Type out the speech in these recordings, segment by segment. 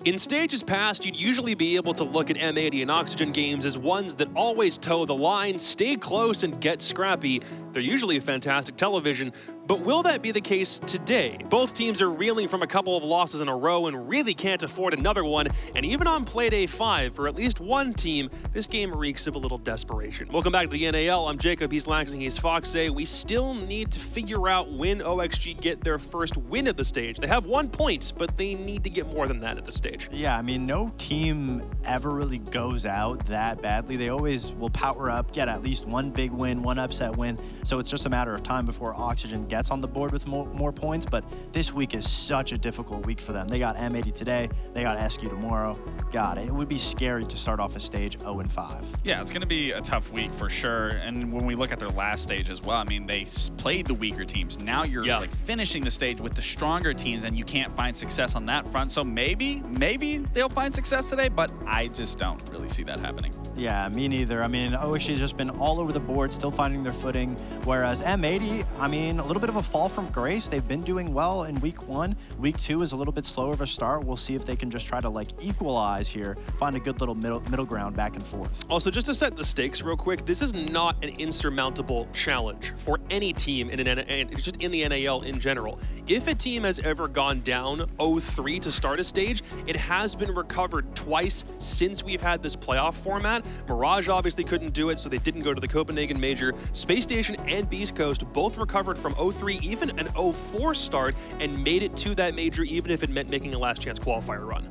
In stages past, you'd usually be able to look at M80 and Oxygen games as ones that always toe the line, stay close, and get scrappy. They're usually fantastic television, but will that be the case today? Both teams are reeling from a couple of losses in a row and really can't afford another one, and even on Playday 5, for at least one team, this game reeks of a little desperation. Welcome back to the NAL. I'm Jacob, he's Laxing, he's Foxay. We still need to figure out when OXG get their first win at the stage. They have 1 point, but they need to get more than that at the stage. Yeah, I mean, no team ever really goes out that badly. They always will power up, get at least one big win, one upset win. So it's just a matter of time before Oxygen gets on the board with more points. But this week is such a difficult week for them. They got M80 today, they got SQ tomorrow. God, it would be scary to start off a stage 0-5. Yeah, it's going to be a tough week for sure. And when we look at their last stage as well, I mean, they played the weaker teams. Now you're like finishing the stage with the stronger teams, and you can't find success on that front. So maybe they'll find success today, but I just don't really see that happening. Yeah, me neither. I mean, OXG has just been all over the board, still finding their footing, whereas M80, I mean, a little bit of a fall from grace. They've been doing well in week 1. Week 2 is a little bit slower of a start. We'll see if they can just try to like equalize here, find a good little middle ground back and forth. Also, just to set the stakes real quick, this is not an insurmountable challenge for any team just in the NAL in general. If a team has ever gone down 0-3 to start a stage, it has been recovered twice since we've had this playoff format. Mirage obviously couldn't do it, so they didn't go to the Copenhagen Major. Space Station and Beast Coast both recovered from 0-3, even an 0-4 start, and made it to that major, even if it meant making a last chance qualifier run.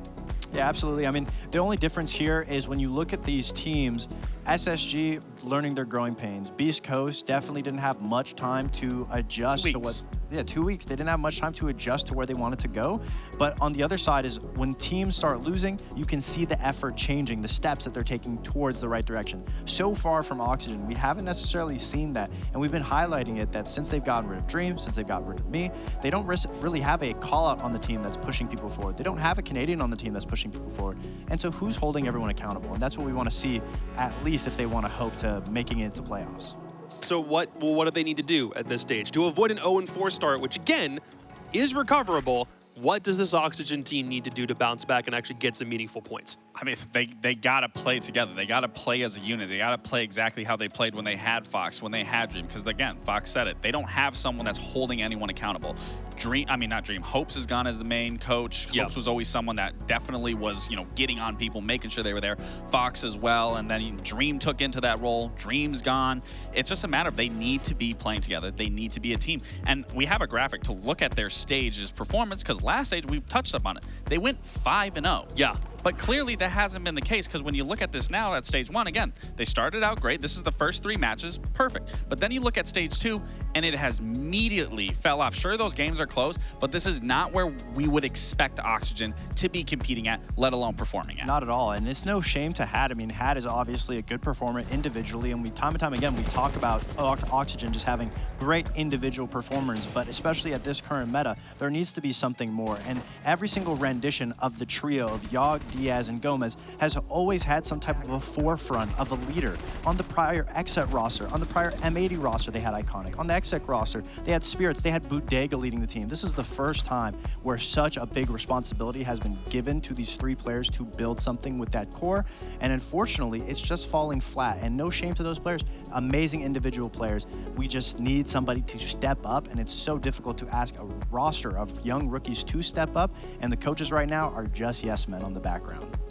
Yeah, absolutely. I mean, the only difference here is when you look at these teams, SSG learning their growing pains. Beast Coast definitely didn't have much time to adjust to what... Yeah, 2 weeks. They didn't have much time to adjust to where they wanted to go. But on the other side is when teams start losing, you can see the effort changing, the steps that they're taking towards the right direction. So far from Oxygen, we haven't necessarily seen that. And we've been highlighting it that since they've gotten rid of Dream, since they've gotten rid of me, they don't really have a call out on the team that's pushing people forward. They don't have a Canadian on the team that's pushing people forward. And so who's holding everyone accountable? And that's what we want to see, at least if they want to hope to making it into playoffs. So what do they need to do at this stage? To avoid an 0-4 start, which again is recoverable, what does this Oxygen team need to do to bounce back and actually get some meaningful points? I mean, they got to play together. They got to play as a unit. They got to play exactly how they played when they had Fox, when they had Dream. Because again, Fox said it. They don't have someone that's holding anyone accountable. Not Dream. Hopes is gone as the main coach. Yep. Hopes was always someone that definitely was, getting on people, making sure they were there. Fox as well. And then Dream took into that role. Dream's gone. It's just a matter of they need to be playing together. They need to be a team. And we have a graphic to look at their stage's performance, because last stage we touched up on it. They went 5-0. Yeah. But clearly that hasn't been the case, because when you look at this now at stage 1, again, they started out great. This is the first 3 matches, perfect. But then you look at stage 2, and it has immediately fell off. Sure, those games are close, but this is not where we would expect Oxygen to be competing at, let alone performing at. Not at all, and it's no shame to Had. I mean, Had is obviously a good performer individually, and time and time again, we talk about Oxygen just having great individual performers, but especially at this current meta, there needs to be something more. And every single rendition of the trio of Yogg, Diaz, and Gomez has always had some type of a forefront of a leader. On the prior Exet roster, on the prior M80 roster, they had Iconic. On the Exec roster, they had Spirits, they had Bodega leading the team. This is the first time where such a big responsibility has been given to these 3 players to build something with that core. And unfortunately, it's just falling flat. And no shame to those players, amazing individual players. We just need somebody to step up, and it's so difficult to ask a roster of young rookies to step up, and the coaches right now are just yes men on the background.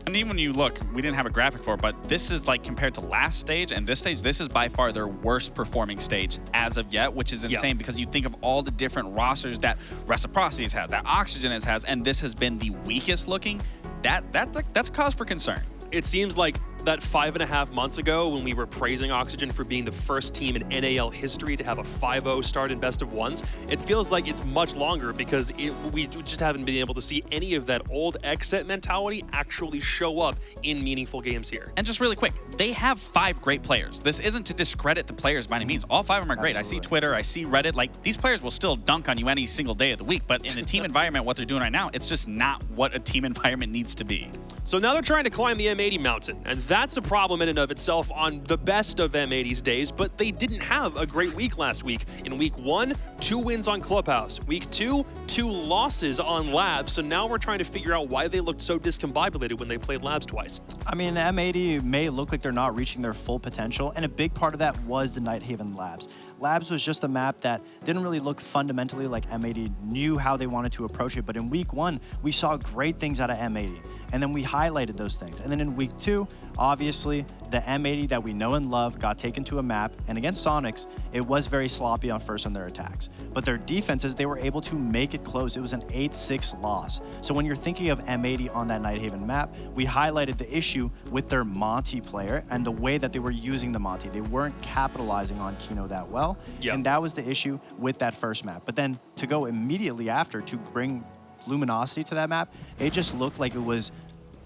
And even when you look, we didn't have a graphic for it, but this is like compared to last stage and this stage, this is by far their worst performing stage as of yet, which is insane because you think of all the different rosters that Reciprocity has had, that Oxygen has, and this has been the weakest looking. That's cause for concern. It seems like that 5.5 months ago when we were praising Oxygen for being the first team in NAL history to have a 5-0 start in best of ones, it feels like it's much longer because we just haven't been able to see any of that old Exet mentality actually show up in meaningful games here. And just really quick, they have 5 great players. This isn't to discredit the players by any means. All 5 of them are great. Absolutely. I see Twitter, I see Reddit, like these players will still dunk on you any single day of the week, but in a team environment, what they're doing right now, it's just not what a team environment needs to be. So now they're trying to climb the M80 mountain, and that's a problem in and of itself on the best of M80's days, but they didn't have a great week last week. In week 1, 2 wins on Clubhouse. Week 2, 2 losses on Labs, so now we're trying to figure out why they looked so discombobulated when they played Labs twice. I mean, M80 may look like they're not reaching their full potential, and a big part of that was the Nighthaven Labs. Labs was just a map that didn't really look fundamentally like M80 knew how they wanted to approach it, but in week 1, we saw great things out of M80, and then we highlighted those things. And then in week 2, obviously, the M80 that we know and love got taken to a map, and against Sonics, it was very sloppy on first on their attacks. But their defenses, they were able to make it close. It was an 8-6 loss. So when you're thinking of M80 on that Nighthaven map, we highlighted the issue with their Monty player and the way that they were using the Monty. They weren't capitalizing on Kino that well, and that was the issue with that first map. But then to go immediately after to bring Luminosity to that map, it just looked like it was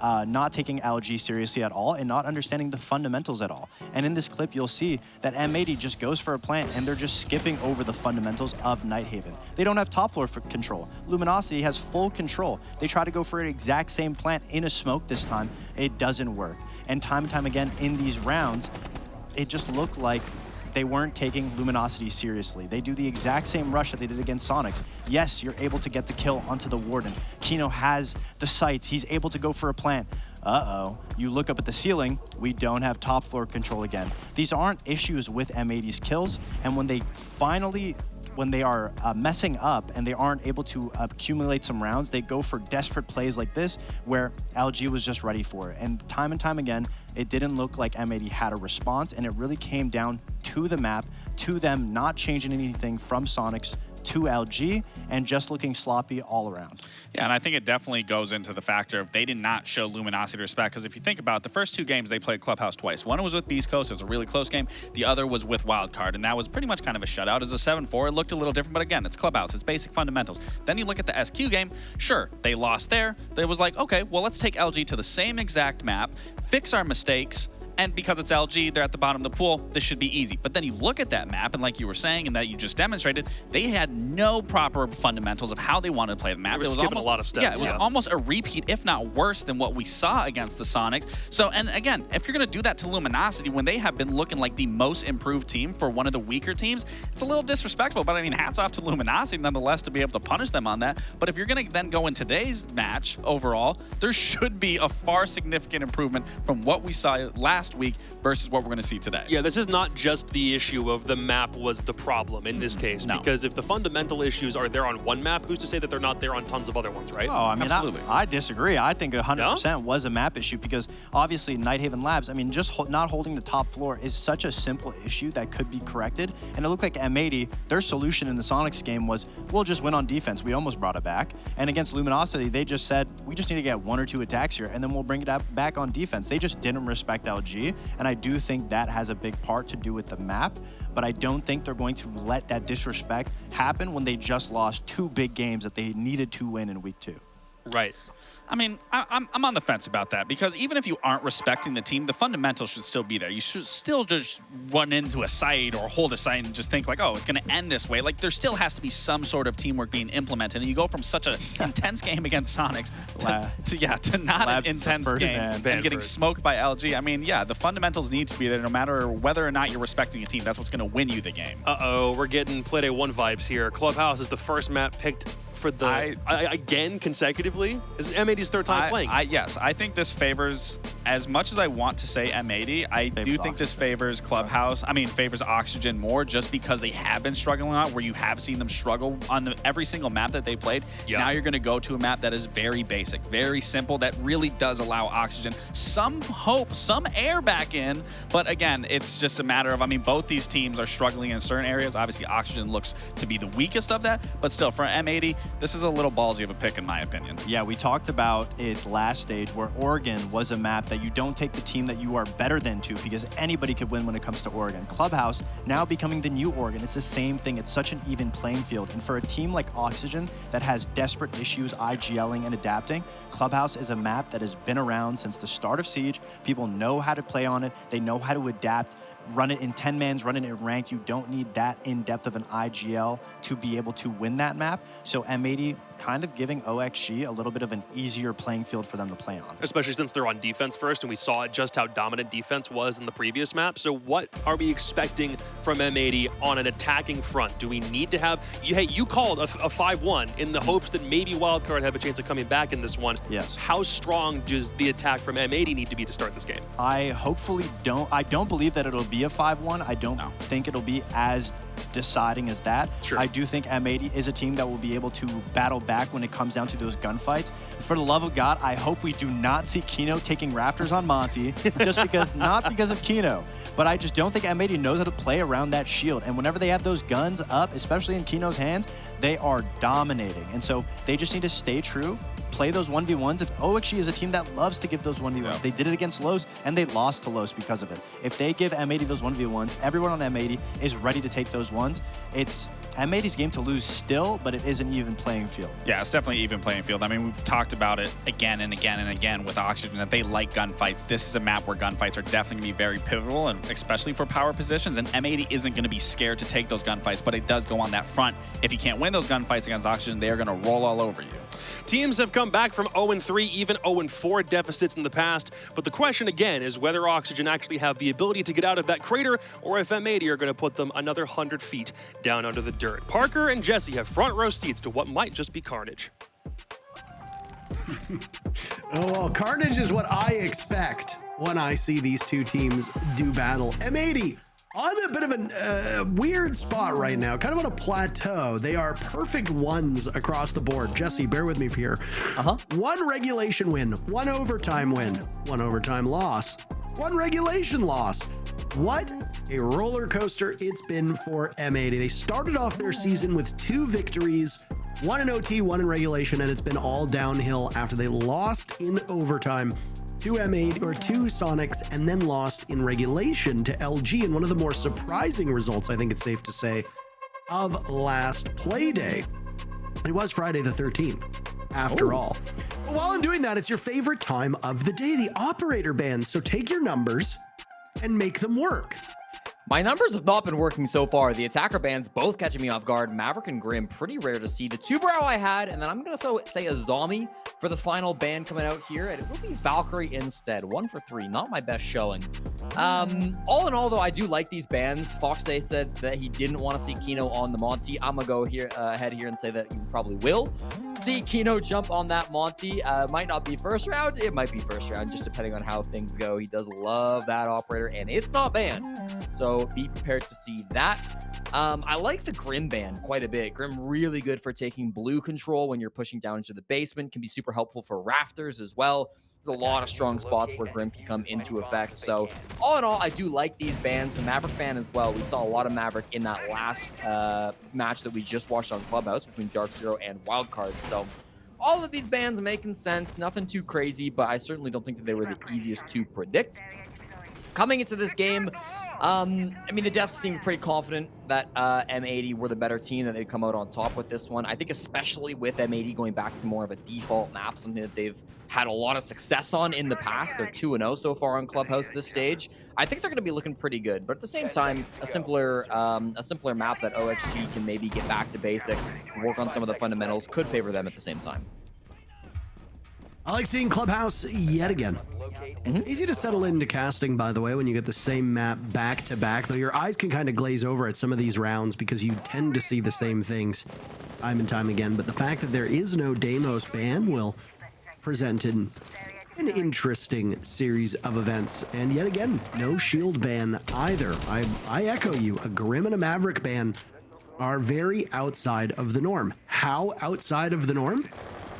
not taking LG seriously at all and not understanding the fundamentals at all. And in this clip, you'll see that M80 just goes for a plant and they're just skipping over the fundamentals of Nighthaven. They don't have top floor for control. Luminosity has full control. They try to go for an exact same plant in a smoke this time. It doesn't work. And time again in these rounds, it just looked like they weren't taking Luminosity seriously. They do the exact same rush that they did against Sonics. Yes, you're able to get the kill onto the Warden. Kino has the sights. He's able to go for a plant. Uh-oh. You look up at the ceiling, we don't have top floor control again. These aren't issues with M80's kills, and when they are messing up and they aren't able to accumulate some rounds, they go for desperate plays like this where LG was just ready for it. And time again, it didn't look like M80 had a response, and it really came down to the map, to them not changing anything from Sonics to LG and just looking sloppy all around. Yeah, and I think it definitely goes into the factor of they did not show Luminosity respect, because if you think about it, the first 2 games they played Clubhouse twice. One was with Beast Coast, it was a really close game. The other was with Wildcard, and that was pretty much kind of a shutout. It was a 7-4, it looked a little different, but again, it's Clubhouse, it's basic fundamentals. Then you look at the SQ game, sure, they lost there. They was like, okay, well, let's take LG to the same exact map, fix our mistakes, and because it's LG, they're at the bottom of the pool, this should be easy. But then you look at that map, and like you were saying, and that you just demonstrated, they had no proper fundamentals of how they wanted to play the map. It was skipping almost a lot of steps. Yeah, it was almost a repeat, if not worse, than what we saw against the Sonics. So, and again, if you're going to do that to Luminosity when they have been looking like the most improved team for one of the weaker teams, it's a little disrespectful. But I mean, hats off to Luminosity nonetheless to be able to punish them on that. But if you're going to then go in today's match overall, there should be a far significant improvement from what we saw last week versus what we're going to see today. Yeah, this is not just the issue of the map was the problem in this case, because if the fundamental issues are there on one map, who's to say that they're not there on tons of other ones, right? Oh, I mean, absolutely. I disagree. I think 100% was a map issue, because obviously Nighthaven Labs, I mean, just not holding the top floor is such a simple issue that could be corrected. And it looked like M80, their solution in the Sonics game was, we'll just win on defense. We almost brought it back. And against Luminosity, they just said, we just need to get 1 or 2 attacks here, and then we'll bring it back on defense. They just didn't respect LG. And I do think that has a big part to do with the map, but I don't think they're going to let that disrespect happen when they just lost 2 big games that they needed to win in week 2. Right. I mean, I'm on the fence about that, because even if you aren't respecting the team, the fundamentals should still be there. You should still just run into a site or hold a site and just think like, oh, it's going to end this way. Like, there still has to be some sort of teamwork being implemented. And you go from such an intense game against Sonics to not an intense game and getting smoked by LG. I mean, yeah, the fundamentals need to be there no matter whether or not you're respecting a team. That's what's going to win you the game. Uh-oh, we're getting Play Day 1 vibes here. Clubhouse is the first map picked for the again consecutively. Is M80's third time playing? Yes, I think this favors, as much as I want to say M80, I do think this favors Clubhouse. I mean, favors Oxygen more, just because they have been struggling a lot, where you have seen them struggle on every single map that they played. Yep. Now you're going to go to a map that is very basic, very simple, that really does allow Oxygen some hope, some air back in. But again, it's just a matter of, I mean, both these teams are struggling in certain areas. Obviously, Oxygen looks to be the weakest of that, but still, for M80, this is a little ballsy of a pick, in my opinion. Yeah, we talked about it last stage, where Oregon was a map that you don't take the team that you are better than to, because anybody could win when it comes to Oregon. Clubhouse now becoming the new Oregon. It's the same thing. It's such an even playing field. And for a team like Oxygen that has desperate issues IGLing and adapting, Clubhouse is a map that has been around since the start of Siege. People know how to play on it. They know how to adapt. Run it in 10-mans, run it in ranked. You don't need that in-depth of an IGL to be able to win that map. So M80 kind of giving OXG a little bit of an easier playing field for them to play on. Especially since they're on defense first, and we saw just how dominant defense was in the previous map. So what are we expecting from M80 on an attacking front? Do we need to have, hey, you called a 5-1 in the hopes that maybe Wildcard have a chance of coming back in this one. Yes. How strong does the attack from M80 need to be to start this game? I don't believe that it'll be a 5-1. I don't think it'll be as deciding as that. Sure. I do think M80 is a team that will be able to battle back when it comes down to those gunfights. For the love of God, I hope we do not see Kino taking Raptors on Monty, just because, not because of Kino, but I just don't think M80 knows how to play around that shield. And whenever they have those guns up, especially in Kino's hands, they are dominating. And so they just need to stay true, play those 1v1s. If OXG is a team that loves to give those 1v1s, they did it against Los, and they lost to Los because of it. If they give M80 those 1v1s, everyone on M80 is ready to take those ones. It's M80's game to lose still, but it is an even playing field. Yeah, it's definitely an even playing field. I mean, we've talked about it again and again and again with Oxygen, that they like gunfights. This is a map where gunfights are definitely going to be very pivotal, and especially for power positions. And M80 isn't going to be scared to take those gunfights, but it does go on that front. If you can't win those gunfights against Oxygen, they are going to roll all over you. Teams have come back from 0-3, even 0-4 deficits in the past, but the question again is whether Oxygen actually have the ability to get out of that crater, or if M80 are going to put them another 100 feet down under the dirt. Parker and Jesse have front row seats to what might just be carnage. Oh, well, carnage is what I expect when I see these two teams do battle. M80 on a bit of a weird spot right now, kind of on a plateau. They are perfect ones across the board. Jesse, bear with me here. One regulation win, one overtime win, one overtime loss, one regulation loss. What a roller coaster it's been for M80. They started off their season with 2 victories, 1 in OT, 1 in regulation, and it's been all downhill after they lost in overtime to M8 or to Sonics, and then lost in regulation to LG in one of the more surprising results, I think it's safe to say, of last play day. It was Friday the 13th, after all. But while I'm doing that, it's your favorite time of the day, the operator bans. So take your numbers and make them work. My numbers have not been working so far. The attacker bans both catching me off guard. Maverick and Grim, pretty rare to see. The 2-brow I had, and then I'm going to say a zombie for the final ban coming out here, and it will be Valkyrie instead. 1 for 3, not my best showing. All in all, though, I do like these bans. Foxday said that he didn't want to see Kino on the Monty. I'm going to go here ahead here and say that you probably will see Kino jump on that Monty. Might not be first round. It might be first round, just depending on how things go. He does love that operator, and it's not banned. So be prepared to see that. I like the Grim ban quite a bit. Grim really good for taking blue control when you're pushing down into the basement. Can be super helpful for rafters as well. There's a lot of strong spots where Grim can come into effect. So all in all, I do like these bans. The Maverick ban as well. We saw a lot of Maverick in that last match that we just watched on Clubhouse between Dark Zero and Wildcard. So all of these bans making sense. Nothing too crazy, but I certainly don't think that they were the easiest to predict. Coming into this game, I mean, the desk seemed pretty confident that M80 were the better team, that they'd come out on top with this one. I think especially with M80 going back to more of a default map, something that they've had a lot of success on in the past. They're 2-0 so far on Clubhouse at this stage. I think they're going to be looking pretty good, but at the same time, a simpler map that OXG can maybe get back to basics, work on some of the fundamentals, could favor them at the same time. I like seeing Clubhouse yet again. Easy to settle into casting, by the way, when you get the same map back to back, though your eyes can kind of glaze over at some of these rounds because you tend to see the same things time and time again. But the fact that there is no Deimos ban will present an interesting series of events. And yet again, no shield ban either. I echo you. A Grim and a Maverick ban are very outside of the norm. How outside of the norm?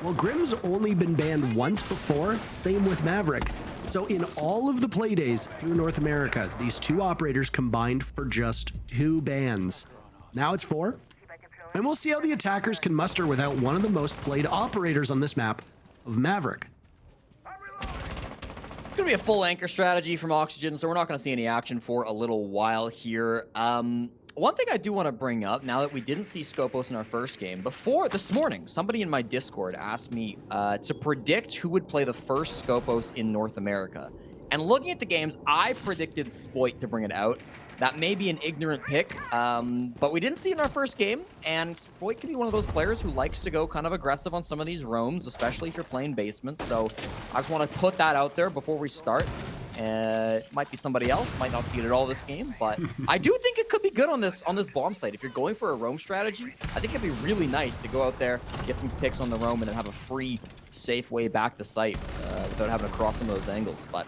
Well, Grim's only been banned once before, same with Maverick. So in all of the play days through North America, these two operators combined for just 2 bans. Now it's 4, and we'll see how the attackers can muster without one of the most played operators on this map of Maverick. It's going to be a full anchor strategy from Oxygen, so we're not going to see any action for a little while here. One thing I do want to bring up, now that we didn't see Scopos in our first game, before this morning, somebody in my Discord asked me to predict who would play the first Scopos in North America. And looking at the games, I predicted Spoit to bring it out. That may be an ignorant pick, but we didn't see it in our first game, and Voigt can be one of those players who likes to go kind of aggressive on some of these roams, especially if you're playing basement. So I just want to put that out there before we start. It might be somebody else, might not see it at all this game, but I do think it could be good on this bomb site. If you're going for a roam strategy, I think it'd be really nice to go out there, get some picks on the roam, and then have a free, safe way back to site without having to cross some of those angles. But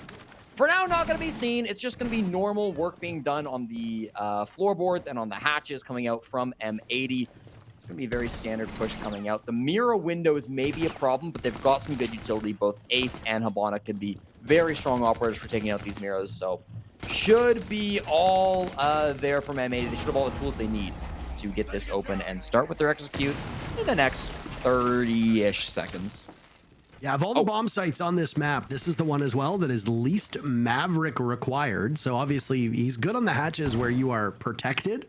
for now, not going to be seen. It's just going to be normal work being done on the floorboards and on the hatches coming out from M80. It's going to be a very standard push coming out. The Mira windows may be a problem, but they've got some good utility. Both Ace and Habana can be very strong operators for taking out these Miras. So should be all there from M80. They should have all the tools they need to get this open and start with their execute in the next 30-ish seconds. Yeah, of all the bomb sites on this map, this is the one as well that is least Maverick required. So obviously he's good on the hatches where you are protected.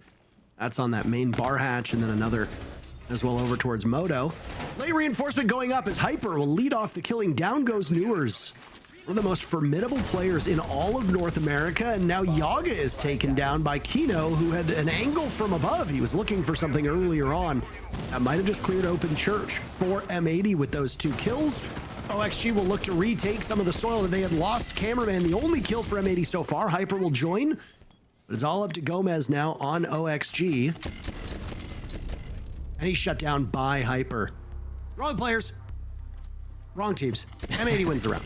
That's on that main bar hatch, and then another as well over towards Moto. Late reinforcement going up as Hyper will lead off the killing. Down goes Newers, one of the most formidable players in all of North America. And now Yaga is taken down by Kino, who had an angle from above. He was looking for something earlier on. That might have just cleared open church for M80 with those 2 kills. OXG will look to retake some of the soil that they had lost. Cameraman, the only kill for M80 so far. Hyper will join, but it's all up to Gomez now on OXG. And he's shut down by Hyper. Wrong players. Wrong teams. M80 wins the round.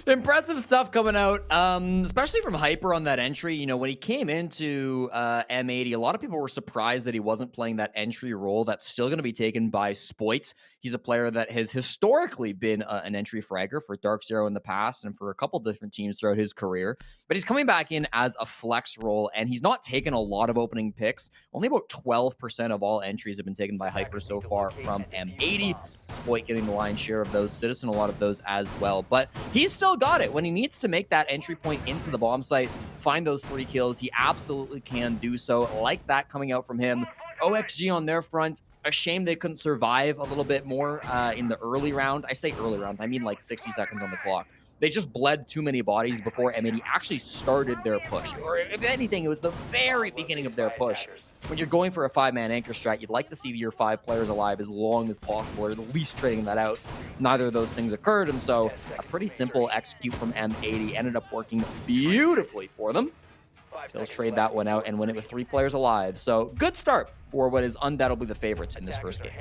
Impressive stuff coming out, especially from Hyper on that entry. You know, when he came into M80, a lot of people were surprised that he wasn't playing that entry role. That's still going to be taken by Spoit. He's a player that has historically been an entry fragger for Dark Zero in the past and for a couple different teams throughout his career. But he's coming back in as a flex role, and he's not taken a lot of opening picks. Only about 12% of all entries have been taken by Hyper so far from M80. Spoit getting the lion's share of those, Citizen a lot of those as well. But he's still got it. When he needs to make that entry point into the bomb site, find those 3 kills, he absolutely can do so. Like that coming out from him. OXG on their front, a shame they couldn't survive a little bit more in the early round. I say early round, I mean like 60 seconds on the clock. They just bled too many bodies before M80 actually started their push. Or if anything, it was the very beginning of their push. When you're going for a 5-man anchor strat, you'd like to see your 5 players alive as long as possible, or at least trading that out. Neither of those things occurred, and so a pretty simple execute from M80 ended up working beautifully for them. They'll trade that one out and win it with 3 players alive. So good start for what is undoubtedly the favorites in this first game.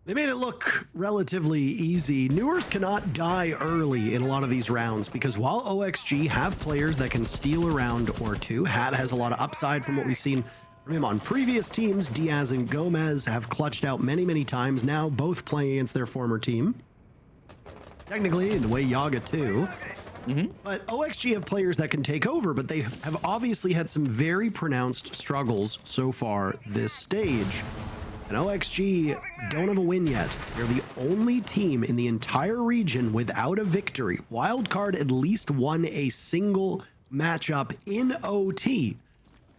They made it look relatively easy. Newers cannot die early in a lot of these rounds because while OXG have players that can steal a round or 2, Hat has a lot of upside from what we've seen from him on previous teams. Diaz and Gomez have clutched out many, many times now, both playing against their former team. Technically, in the way Yaga too. But OXG have players that can take over, but they have obviously had some very pronounced struggles so far this stage. And OXG don't have a win yet. They're the only team in the entire region without a victory. Wildcard at least won a single matchup in OT,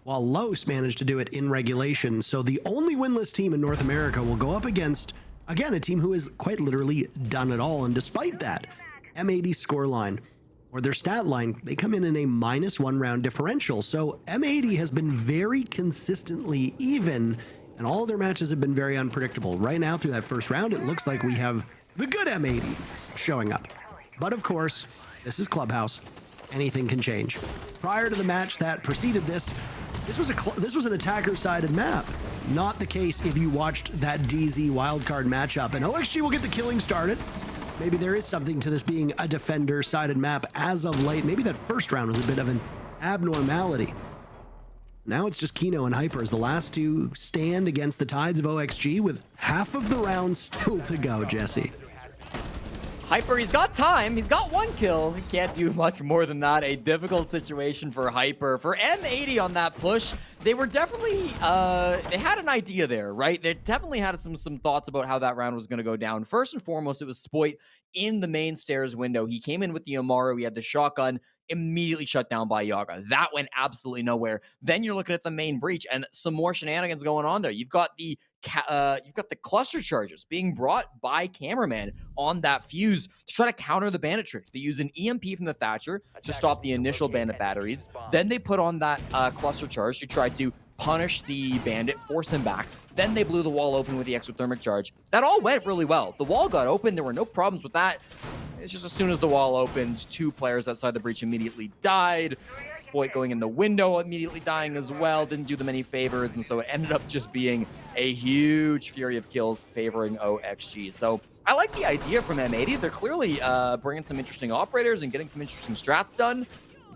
while Los managed to do it in regulation. So the only winless team in North America will go up against, again, a team who has quite literally done it all. And despite that, M80 scoreline, or their stat line, they come in a -1 round differential. So M80 has been very consistently even, and all of their matches have been very unpredictable. Right now, through that first round, it looks like we have the good M80 showing up. But of course, this is Clubhouse. Anything can change. Prior to the match that preceded this, this was an attacker-sided map. Not the case if you watched that DZ wildcard matchup. And OXG will get the killing started. Maybe there is something to this being a defender-sided map as of late. Maybe that first round was a bit of an abnormality. Now it's just Kino and Hyper as the last 2 stand against the tides of OXG with half of the round still to go, Jesse. Hyper, he's got time. He's got 1 kill. He can't do much more than that. A difficult situation for Hyper. For M80 on that push, they were definitely, they had an idea there, right? They definitely had some thoughts about how that round was going to go down. First and foremost, it was Spoit in the main stairs window. He came in with the Amaru. He had the shotgun immediately shut down by Yaga. That went absolutely nowhere. Then you're looking at the main breach and some more shenanigans going on there. You've got the cluster charges being brought by Cameraman on that fuse to try to counter the bandit trick. They use an EMP from the Thatcher to stop the initial bandit batteries. Then they put on that cluster charge to try to punish the bandit, force him back. Then they blew the wall open with the exothermic charge. That all went really well. The wall got open. There were no problems with that. It's just as soon as the wall opened, 2 players outside the breach immediately died. Spoit going in the window, immediately dying as well. Didn't do them any favors. And so it ended up just being a huge fury of kills favoring OXG. So I like the idea from M80. They're clearly bringing some interesting operators and getting some interesting strats done.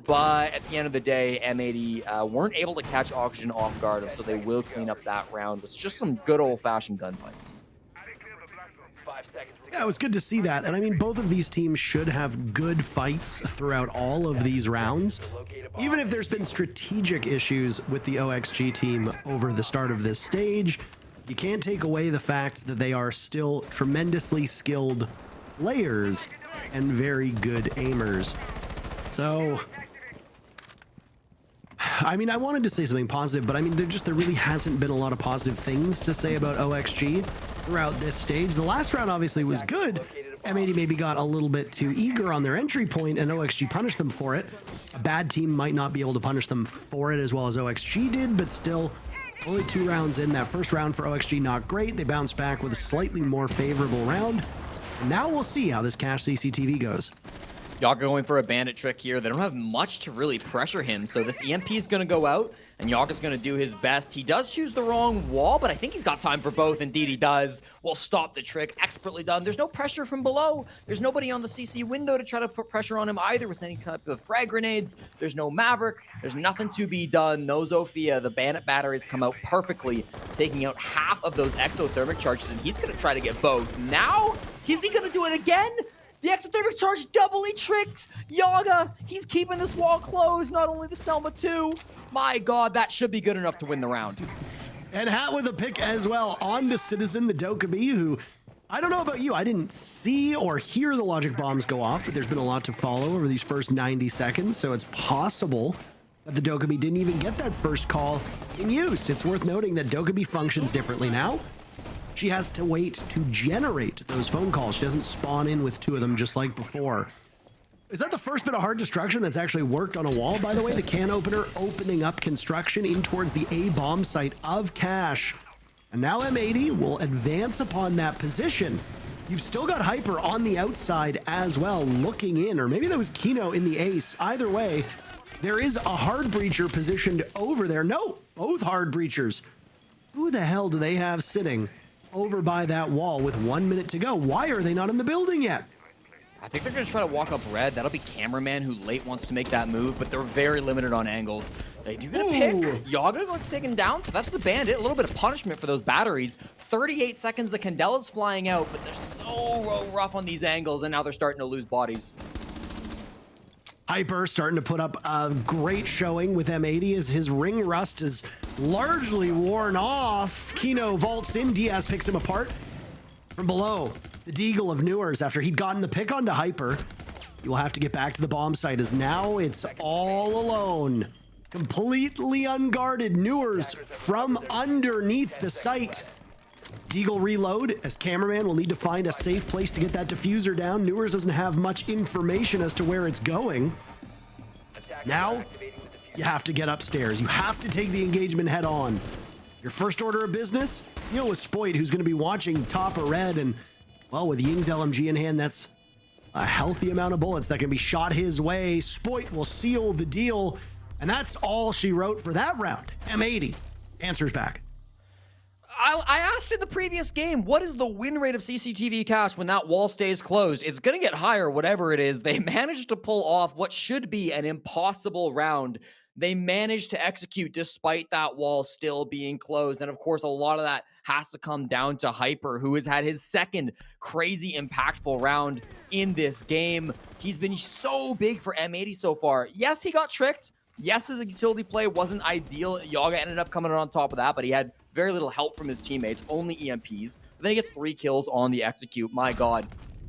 But at the end of the day, M80 weren't able to catch Oxygen off guard, and so they will clean up that round with just some good old-fashioned gunfights. Yeah, it was good to see that. And I mean, both of these teams should have good fights throughout all of these rounds. Even if there's been strategic issues with the OXG team over the start of this stage, you can't take away the fact that they are still tremendously skilled players and very good aimers. So, I mean, I wanted to say something positive, but I mean, there really hasn't been a lot of positive things to say about OXG throughout this stage. The last round obviously was good. M80 maybe got a little bit too eager on their entry point, and OXG punished them for it. A bad team might not be able to punish them for it as well as OXG did, but still, only 2 rounds in. That first round for OXG, not great. They bounced back with a slightly more favorable round. And now we'll see how this cache CCTV goes. Yaga going for a bandit trick here. They don't have much to really pressure him, so this EMP is going to go out, and Yaga's going to do his best. He does choose the wrong wall, but I think he's got time for both. Indeed, he does. Will stop the trick. Expertly done. There's no pressure from below. There's nobody on the CC window to try to put pressure on him either with any kind of frag grenades. There's no Maverick. There's nothing to be done. No Zofia. The bandit batteries come out perfectly, taking out half of those exothermic charges, and he's going to try to get both. Now, is he going to do it again? The exothermic charge doubly tricked Yaga. He's keeping this wall closed, not only the Selma 2. My God, that should be good enough to win the round. And Hat with a pick as well on the Citizen, the Dokkaebi, who, I don't know about you, I didn't see or hear the logic bombs go off, but there's been a lot to follow over these first 90 seconds, so it's possible that the Dokkaebi didn't even get that first call in use. It's worth noting that Dokkaebi functions differently now. She has to wait to generate those phone calls. She doesn't spawn in with 2 of them just like before. Is that the first bit of hard destruction that's actually worked on a wall, by the way? The can opener opening up construction in towards the A bomb site of Cache. And now M80 will advance upon that position. You've still got Hyper on the outside as well, looking in, or maybe that was Kino in the ace. Either way, there is a hard breacher positioned over there. No, both hard breachers. Who the hell do they have sitting over by that wall with 1 minute to go? Why are they not in the building yet? I think they're going to try to walk up red. That'll be Cameraman, who late wants to make that move, but they're very limited on angles. They do get a pick. Yaga gets taken down, so that's the bandit. A little bit of punishment for those batteries. 38 seconds, the Candela's flying out, but they're so rough on these angles, and now they're starting to lose bodies. Hyper starting to put up a great showing with M80 as his ring rust is largely worn off. Kino vaults in, Diaz picks him apart from below. The Deagle of Newers, after he'd gotten the pick onto Hyper, he will have to get back to the bomb site as now it's all alone. Completely unguarded. Newers from underneath the site. Deagle reload as Cameraman will need to find a safe place to get that diffuser down. Newers doesn't have much information as to where it's going. Now, you have to get upstairs. You have to take the engagement head on. Your first order of business, you know, with Spoit, who's going to be watching top of red, and, well, with Ying's LMG in hand, that's a healthy amount of bullets that can be shot his way. Spoit will seal the deal, and that's all she wrote for that round. M80 answers back. I asked in the previous game, what is the win rate of CCTV Cache when that wall stays closed? It's going to get higher, whatever it is. They managed to pull off what should be an impossible round. They managed to execute despite that wall still being closed. And of course, a lot of that has to come down to Hyper, who has had his second crazy impactful round in this game. He's been so big for M80 so far. Yes, he got tricked. Yes, his utility play wasn't ideal. Yaga ended up coming on top of that, but he had very little help from his teammates, only EMPs. But then he gets 3 kills on the execute. My God.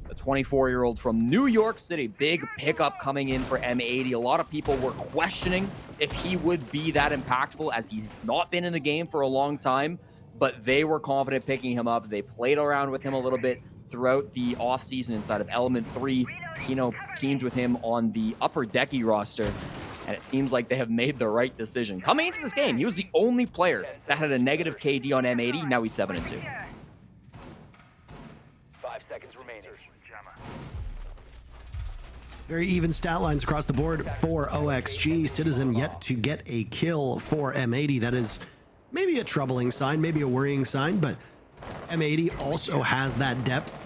the 24-year-old from New York City. Big pickup coming in for M80. A lot of people were questioning if he would be that impactful, as he's not been in the game for a long time, but they were confident picking him up. They played around with him a little bit throughout the offseason inside of Element 3. Kino teamed with him on the Upper Decky roster, and it seems like they have made the right decision. Coming into this game, he was the only player that had a negative KD on M80. Now he's 7-2. 5 seconds remaining. Very even stat lines across the board for OXG. Citizen yet to get a kill for M80. That is maybe a troubling sign, maybe a worrying sign, but M80 also has that depth.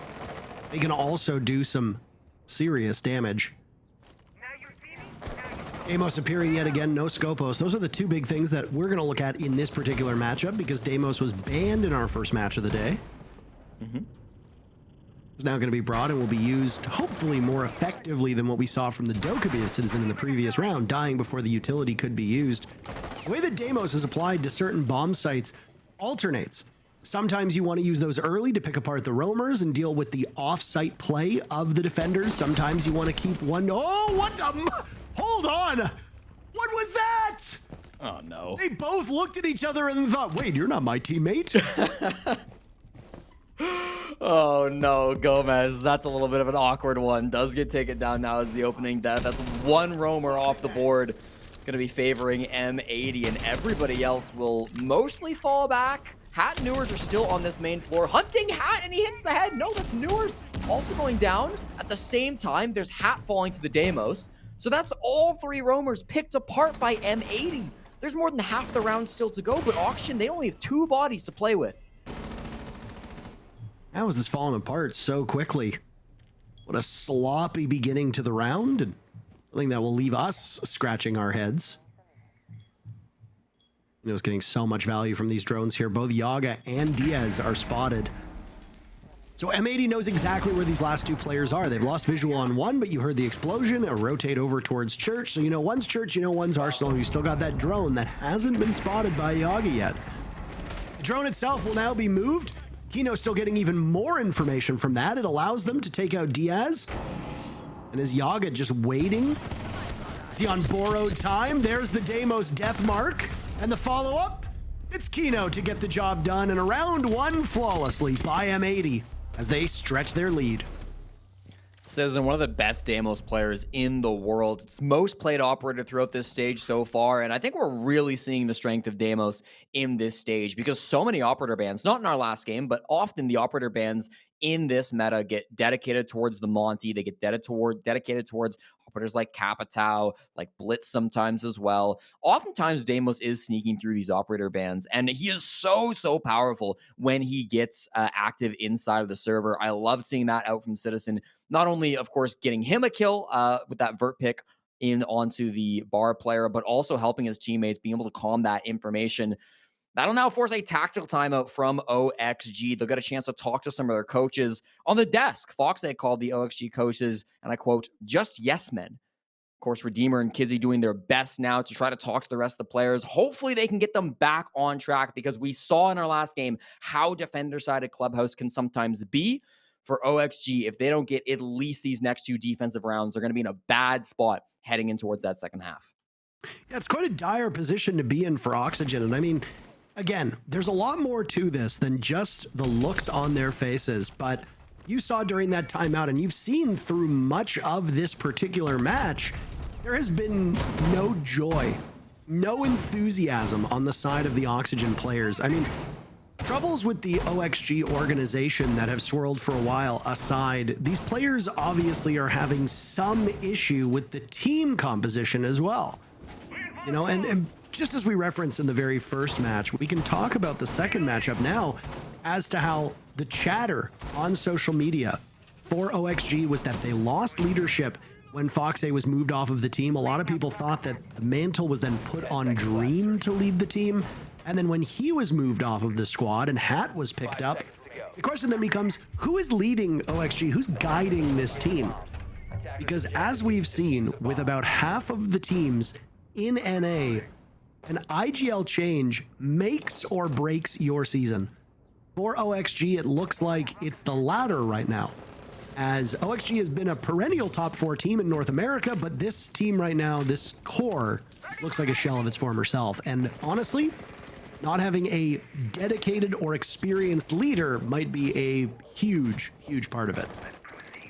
They can also do some serious damage. Deimos appearing yet again, no Scopos. Those are the two big things that we're going to look at in this particular matchup, because Deimos was banned in our first match of the day. Is now going to be brought and will be used hopefully more effectively than what we saw from the Dokkaebi Citizen in the previous round, dying before the utility could be used. The way that Deimos is applied to certain bomb sites alternates. Sometimes you want to use those early to pick apart the roamers and deal with the off-site play of the defenders. Sometimes you want to keep one. Oh, what the? Hold on. What was that? Oh, no. They both looked at each other and thought, wait, you're not my teammate. Oh no, Gomez. That's a little bit of an awkward one. Does get taken down now as the opening death. That's one roamer off the board. Going to be favoring M80, and everybody else will mostly fall back. Hat and Newers are still on this main floor. Hunting Hat, and he hits the head. No, that's Newers also going down. At the same time, there's Hat falling to the Deimos. So that's all three roamers picked apart by M80. There's more than half the round still to go, but Auction, they only have 2 bodies to play with. How is this falling apart so quickly? What a sloppy beginning to the round, and I think that will leave us scratching our heads. You know, it's getting so much value from these drones here. Both Yaga and Diaz are spotted. So M80 knows exactly where these last 2 players are. They've lost visual on one, but you heard the explosion, a rotate over towards Church. So you know one's Church, you know one's Arsenal, and you still got that drone that hasn't been spotted by Yaga yet. The drone itself will now be moved. Kino still getting even more information from that. It allows them to take out Diaz. And is Yaga just waiting? Is he on borrowed time? There's the Deimos death mark. And the follow-up? It's Kino to get the job done. And a round 1 flawlessly by M80 as they stretch their lead. Citizen, one of the best Deimos players in the world. It's most played operator throughout this stage so far, and I think we're really seeing the strength of Deimos in this stage because so many operator bans, not in our last game, but often the operator bans in this meta get dedicated towards the Monty. They get dedicated towards operators like Capitao, like Blitz sometimes as well. Oftentimes, Deimos is sneaking through these operator bans, and he is so powerful when he gets active inside of the server. I love seeing that out from Citizen. Not only, of course, getting him a kill with that vert pick in onto the bar player, but also helping his teammates being able to calm that information. That'll now force a tactical timeout from OXG. They'll get a chance to talk to some of their coaches on the desk. Foxay called the OXG coaches, and I quote, just yes men. Of course, Redeemer and Kizzy doing their best now to try to talk to the rest of the players. Hopefully they can get them back on track because we saw in our last game how defender-sided Clubhouse can sometimes be. For OXG, if they don't get at least these next 2 defensive rounds, they're going to be in a bad spot heading in towards that second half. Yeah, it's quite a dire position to be in for Oxygen. And I mean, again, there's a lot more to this than just the looks on their faces. But you saw during that timeout, and you've seen through much of this particular match, there has been no joy, no enthusiasm on the side of the Oxygen players. I mean, troubles with the OXG organization that have swirled for a while aside, these players obviously are having some issue with the team composition as well. You know, and just as we referenced in the very first match, we can talk about the second matchup now as to how the chatter on social media for OXG was that they lost leadership when Foxay was moved off of the team. A lot of people thought that the mantle was then put on Dream to lead the team. And then when he was moved off of the squad and Hat was picked up, the question then becomes, who is leading OXG? Who's guiding this team? Because as we've seen with about half of the teams in NA, an IGL change makes or breaks your season. For OXG, it looks like it's the latter right now. as OXG has been a perennial top 4 team in North America, but this team right now, this core, looks like a shell of its former self. And honestly, not having a dedicated or experienced leader might be a huge, huge part of it.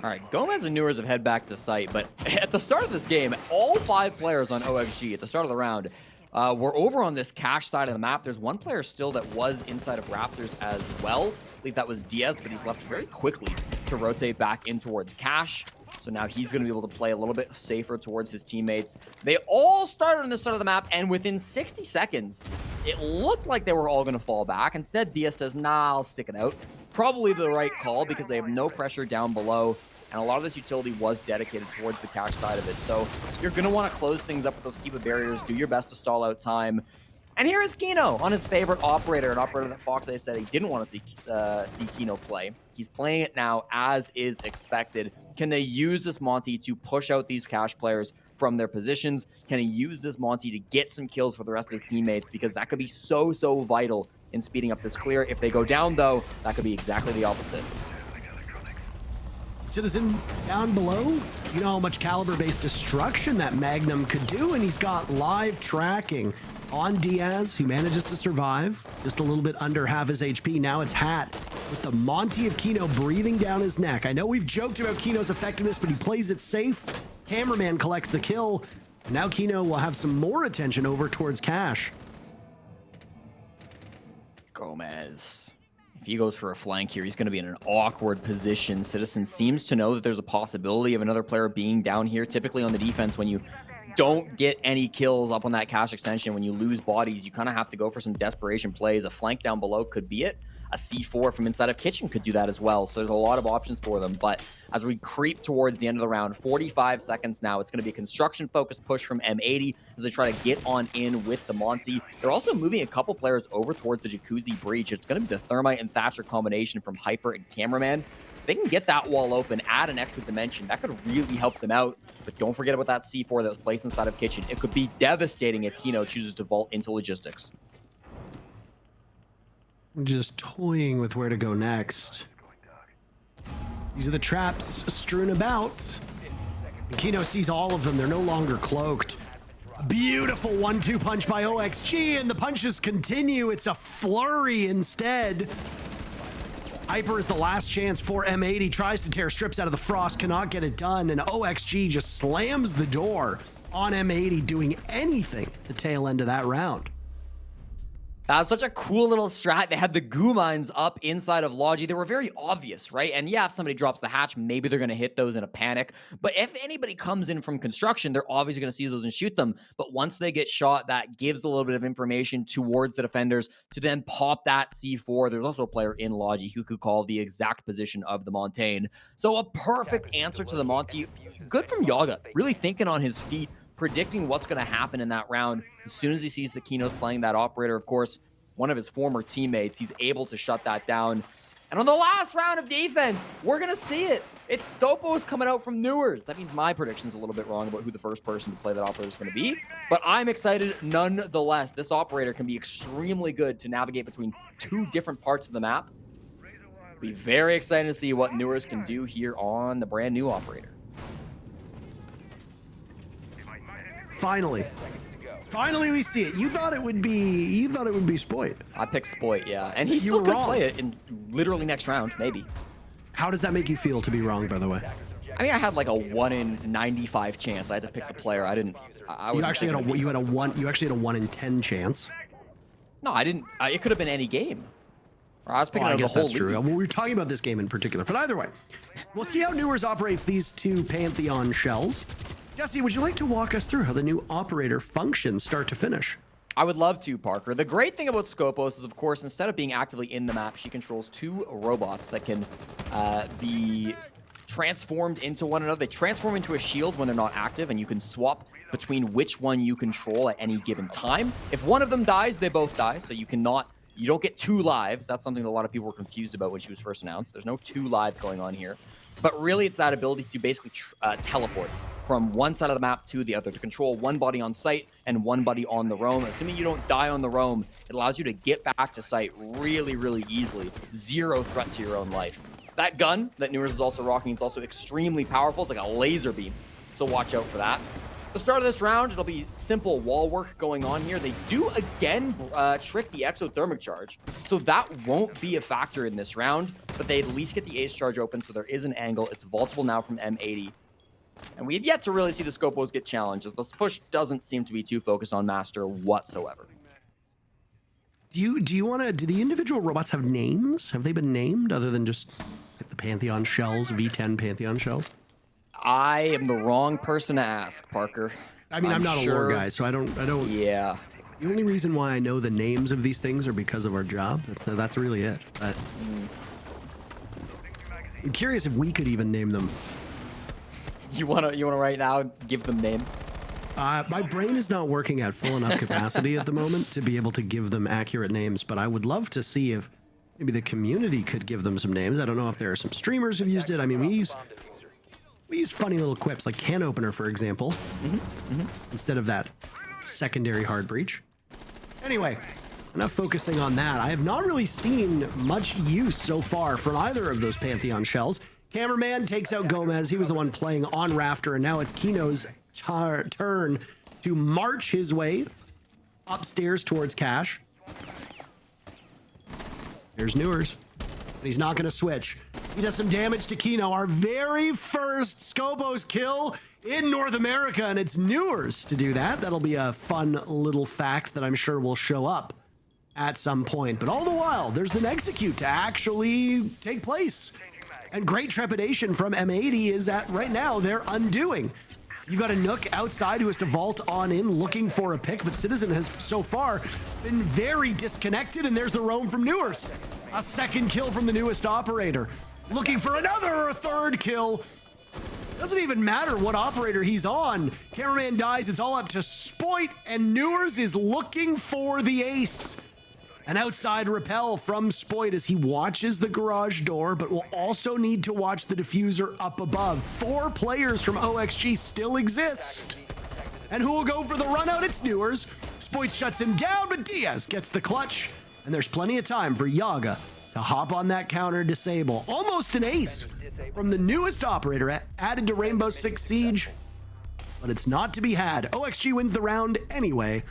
All right, Gomez and Newers have head back to site, but at the start of this game, all 5 players on OXG at the start of the round were over on this cash side of the map. There's one player still that was inside of Raptors as well. I believe that was Diaz, but he's left very quickly to rotate back in towards cash. So now he's going to be able to play a little bit safer towards his teammates. They all started on this side of the map, and within 60 seconds, it looked like they were all going to fall back. Instead, Diaz says, nah, I'll stick it out. Probably the right call because they have no pressure down below, and a lot of this utility was dedicated towards the cash side of it. So you're going to want to close things up with those Kiba barriers, do your best to stall out time. And here is Kino on his favorite operator, an operator that Fox said he didn't want to see Kino play. He's playing it now as is expected. Can they use this Monty to push out these cash players from their positions? Can he use this Monty to get some kills for the rest of his teammates? Because that could be so vital in speeding up this clear. If they go down, though, that could be exactly the opposite. Citizen down below, you know how much caliber-based destruction that Magnum could do, and he's got live tracking on Diaz, who manages to survive, just a little bit under half his HP. Now it's Hat with the Monty of Kino breathing down his neck. I know we've joked about Kino's effectiveness, but he plays it safe. Cameraman collects the kill. And now Kino will have some more attention over towards Cash. Gomez. If he goes for a flank here, he's going to be in an awkward position. Citizen seems to know that there's a possibility of another player being down here. Typically on the defense, when you don't get any kills up on that cash extension, when you lose bodies, you kind of have to go for some desperation plays. A flank down below could be it. A C4 from inside of Kitchen could do that as well. So there's a lot of options for them. But as we creep towards the end of the round, 45 seconds now, it's going to be a construction-focused push from M80 as they try to get on in with the Monty. They're also moving a couple players over towards the Jacuzzi Breach. It's going to be the Thermite and Thatcher combination from Hyper and Cameraman. If they can get that wall open, add an extra dimension, that could really help them out. But don't forget about that C4 that was placed inside of Kitchen. It could be devastating if Kino chooses to vault into logistics. Just toying with where to go next. These are the traps strewn about. And Kino sees all of them. They're no longer cloaked. A beautiful 1-2 punch by OXG, and the punches continue. It's a flurry instead. Hyper is the last chance for M80. Tries to tear strips out of the frost, cannot get it done, and OXG just slams the door on M80, doing anything the tail end of that round. That was such a cool little strat. They had the goo mines up inside of Logi. They were very obvious, right? And yeah, if somebody drops the hatch, maybe they're going to hit those in a panic. But if anybody comes in from construction, they're obviously going to see those and shoot them. But once they get shot, that gives a little bit of information towards the defenders to then pop that C4. There's also a player in Logi who could call the exact position of the Montaigne. So a perfect answer to the Monty. Good from Yaga, really thinking on his feet, predicting what's going to happen in that round. As soon as he sees the Kino's playing that operator, of course, one of his former teammates, he's able to shut that down. And on the last round of defense, we're going to see it. It's Stopos coming out from Newers. That means my prediction's a little bit wrong about who the first person to play that operator is going to be. But I'm excited nonetheless. This operator can be extremely good to navigate between 2 different parts of the map. Be very excited to see what Newers can do here on the brand new operator. Finally we see it. You thought it would be Spoit. I picked Spoit, yeah. And he still could play it in literally next round, maybe. How does that make you feel to be wrong, by the way? I mean, I had like a 1 in 95 chance. I had to pick the player. I didn't. You actually had a 1 in 10 chance. No, I didn't. It could have been any game. Or I was picking I out guess the whole that's true. league. Well, we were talking about this game in particular, but either way, we'll see how Newers operates these 2 Pantheon shells. Jesse, would you like to walk us through how the new operator functions start to finish? I would love to, Parker. The great thing about Scopos is, of course, instead of being actively in the map, she controls 2 robots that can be transformed into one another. They transform into a shield when they're not active, and you can swap between which one you control at any given time. If one of them dies, they both die, so you don't get 2 lives. That's something that a lot of people were confused about when she was first announced. There's no 2 lives going on here. But really, it's that ability to basically teleport from one side of the map to the other, to control one body on site and one body on the roam. Assuming you don't die on the roam, it allows you to get back to site really, really easily. 0 threat to your own life. That gun that Newers is also rocking is also extremely powerful. It's like a laser beam, so watch out for that. The start of this round, it'll be simple wall work going on here. They do again trick the exothermic charge, so that won't be a factor in this round, but they at least get the ace charge open, so there is an angle. It's vaultable now from M80. And we have yet to really see the Scopos get challenged, as this push doesn't seem to be too focused on Master whatsoever. Do the individual robots have names? Have they been named other than just like the Pantheon shells, V10 Pantheon shells? I am the wrong person to ask, Parker. I mean, I'm not sure. a lore guy, so I don't. Yeah. The only reason why I know the names of these things are because of our job. That's really it. But I'm curious if we could even name them. You wanna right now give them names? My brain is not working at full enough capacity at the moment to be able to give them accurate names, but I would love to see if maybe the community could give them some names. I don't know if there are some streamers who've used it. I mean, we use funny little quips like can opener, for example, instead of that secondary hard breach. Anyway, enough focusing on that. I have not really seen much use so far from either of those Pantheon shells. Cameraman takes out Gomez. He was the one playing on Rafter, and now it's Kino's turn to march his way upstairs towards Cash. There's Newers. But he's not going to switch. He does some damage to Kino. Our very first Scopos kill in North America, and it's Newers to do that. That'll be a fun little fact that I'm sure will show up at some point. But all the while, there's an execute to actually take place. And great trepidation from M80 is that right now they're undoing. You got a Nook outside who has to vault on in looking for a pick, but Citizen has so far been very disconnected, and there's the roam from Newers. A second kill from the newest operator. Looking for another or a third kill. Doesn't even matter what operator he's on. Cameraman dies, it's all up to Spoit, and Newers is looking for the ace. An outside repel from Spoit as he watches the garage door, but will also need to watch the diffuser up above. 4 players from OXG still exist. And who will go for the run out? It's Newers. Spoit shuts him down, but Diaz gets the clutch. And there's plenty of time for Yaga to hop on that counter disable. Almost an ace from the newest operator added to Rainbow Six Siege, but it's not to be had. OXG wins the round anyway.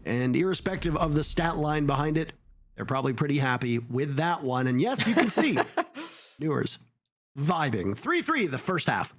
And irrespective of the stat line behind it, they're probably pretty happy with that one. And yes, you can see Newers vibing. 3-3 the first half.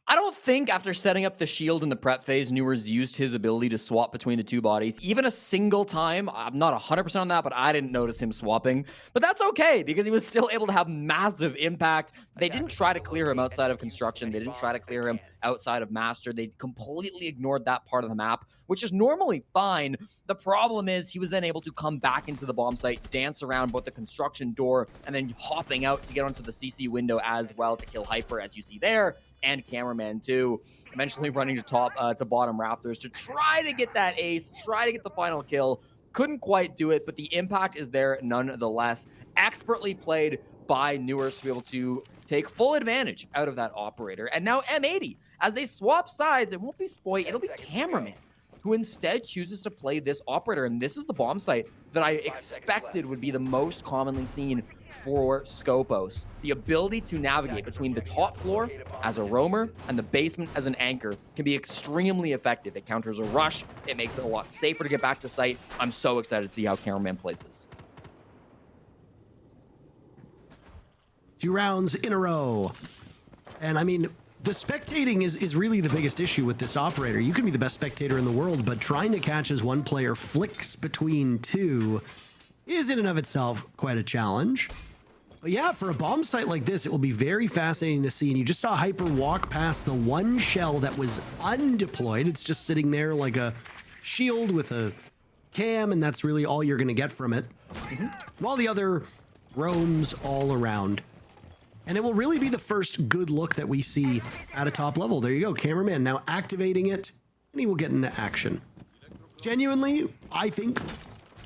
I don't think after setting up the shield in the prep phase, Newers used his ability to swap between the two bodies even a single time. I'm not 100% on that, but I didn't notice him swapping. But that's okay, because he was still able to have massive impact. They didn't try to clear him outside of construction. They didn't try to clear him outside of master. They completely ignored that part of the map, which is normally fine. The problem is he was then able to come back into the bomb site, dance around both the construction door, and then hopping out to get onto the CC window as well to kill Hyper, as you see there, and Cameraman too, eventually running to bottom rafters to try to get that ace, try to get the final kill. Couldn't quite do it, but the impact is there nonetheless. Expertly played by Newers to be able to take full advantage out of that operator. And now M80, as they swap sides, it won't be Spoit, it'll be Cameraman, who instead chooses to play this operator. And this is the bomb site that I expected would be the most commonly seen for Scopos. The ability to navigate between the top floor as a roamer and the basement as an anchor can be extremely effective. It counters a rush. It makes it a lot safer to get back to site. I'm so excited to see how Cameraman plays this. 2 rounds in a row. And I mean, the spectating is really the biggest issue with this operator. You can be the best spectator in the world, but trying to catch as one player flicks between two is in and of itself quite a challenge. But yeah, for a bomb site like this, it will be very fascinating to see. And you just saw Hyper walk past the one shell that was undeployed. It's just sitting there like a shield with a cam, and that's really all you're going to get from it. While the other roams all around. And it will really be the first good look that we see at a top level. There you go, Cameraman now activating it, and he will get into action. Genuinely, I think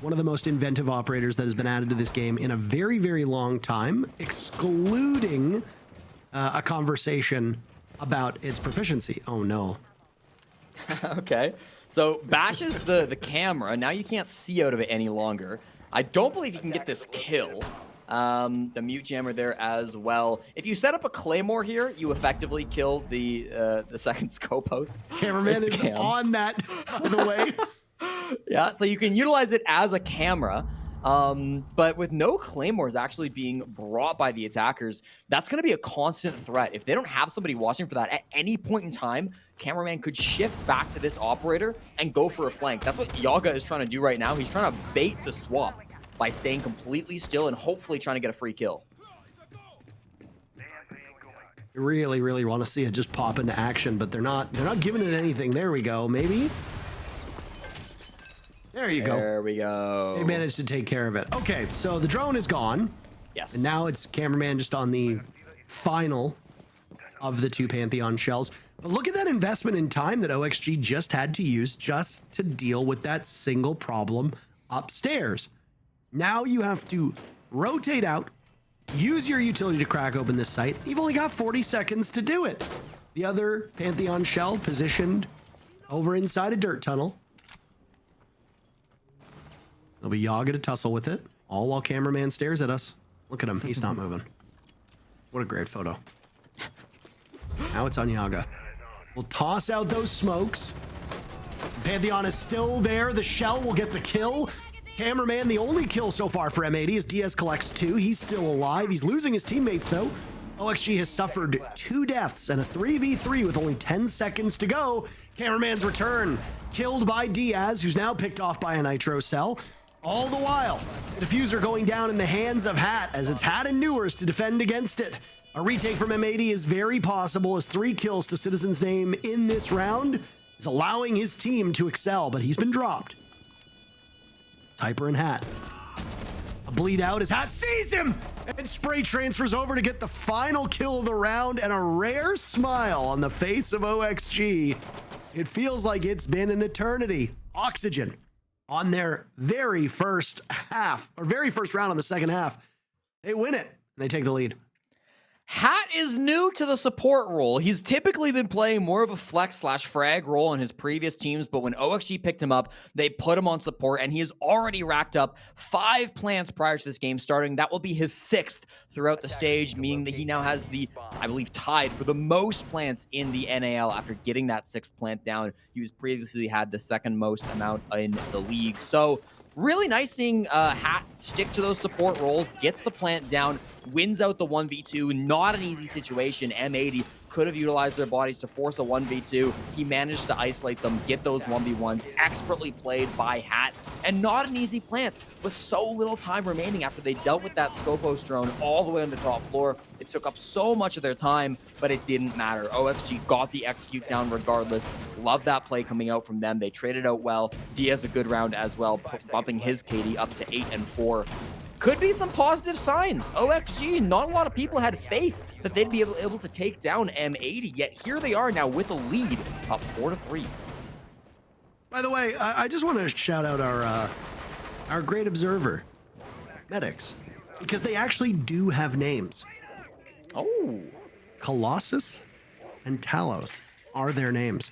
one of the most inventive operators that has been added to this game in a very, very long time, excluding a conversation about its proficiency. Oh no. Okay, so bashes the camera. Now you can't see out of it any longer. I don't believe you can get this kill. The mute jammer there as well. If you set up a claymore here, you effectively kill the second scope host. Cameraman is on that, by the way. Yeah, so you can utilize it as a camera. But with no claymores actually being brought by the attackers, that's going to be a constant threat. If they don't have somebody watching for that at any point in time, cameraman could shift back to this operator and go for a flank. That's what Yaga is trying to do right now. He's trying to bait the swap by staying completely still and hopefully trying to get a free kill. You really, really want to see it just pop into action, but they're not giving it anything. There we go, maybe. There you go. There we go. They managed to take care of it. Okay, so the drone is gone. Yes. And now it's cameraman just on the final of the 2 Pantheon shells. But look at that investment in time that OXG just had to use just to deal with that single problem upstairs. Now you have to rotate out, use your utility to crack open this site. You've only got 40 seconds to do it. The other Pantheon shell positioned over inside a dirt tunnel. There'll be Yaga to tussle with it, all while cameraman stares at us. Look at him, he's not moving. What a great photo. Now it's on Yaga. We'll toss out those smokes. Pantheon is still there. The shell will get the kill. Cameraman, the only kill so far for M80 is Diaz collects 2. He's still alive. He's losing his teammates though. OXG has suffered 2 deaths and a 3v3 with only 10 seconds to go. Cameraman's return, killed by Diaz, who's now picked off by a nitro cell. All the while, the diffuser going down in the hands of Hat, as it's Hat and Newers to defend against it. A retake from M80 is very possible, as 3 kills to Citizen's name in this round is allowing his team to excel, but he's been dropped. Typer and Hat. A bleed out as Hat sees him, and spray transfers over to get the final kill of the round, and a rare smile on the face of OXG. It feels like it's been an eternity. Oxygen on their very first half, or very first round on the second half. They win it, and they take the lead. Hat is new to the support role. He's typically been playing more of a flex/frag role in his previous teams, but when OXG picked him up, they put him on support, and he has already racked up 5 plants prior to this game starting. That will be his 6th throughout the stage, meaning that he now has the, I believe, tied for the most plants in the NAL after getting that 6th plant down. He was previously had the 2nd most amount in the league. So really nice seeing Hat stick to those support roles, gets the plant down, wins out the 1v2. Not an easy situation. M80 could have utilized their bodies to force a 1v2. He managed to isolate them, get those 1v1s, expertly played by Hat, and not an easy plant with so little time remaining after they dealt with that Scopos drone all the way on the top floor. It took up so much of their time, but it didn't matter. OXG got the execute down regardless. Love that play coming out from them. They traded out well. Diaz a good round as well, bumping his KD up to 8 and 4. Could be some positive signs. OXG, not a lot of people had faith that they'd be able to take down M80, yet here they are now with a lead up 4-3. By the way, I just want to shout out our great observer, Medics, because they actually do have names. Oh. Colossus and Talos are their names.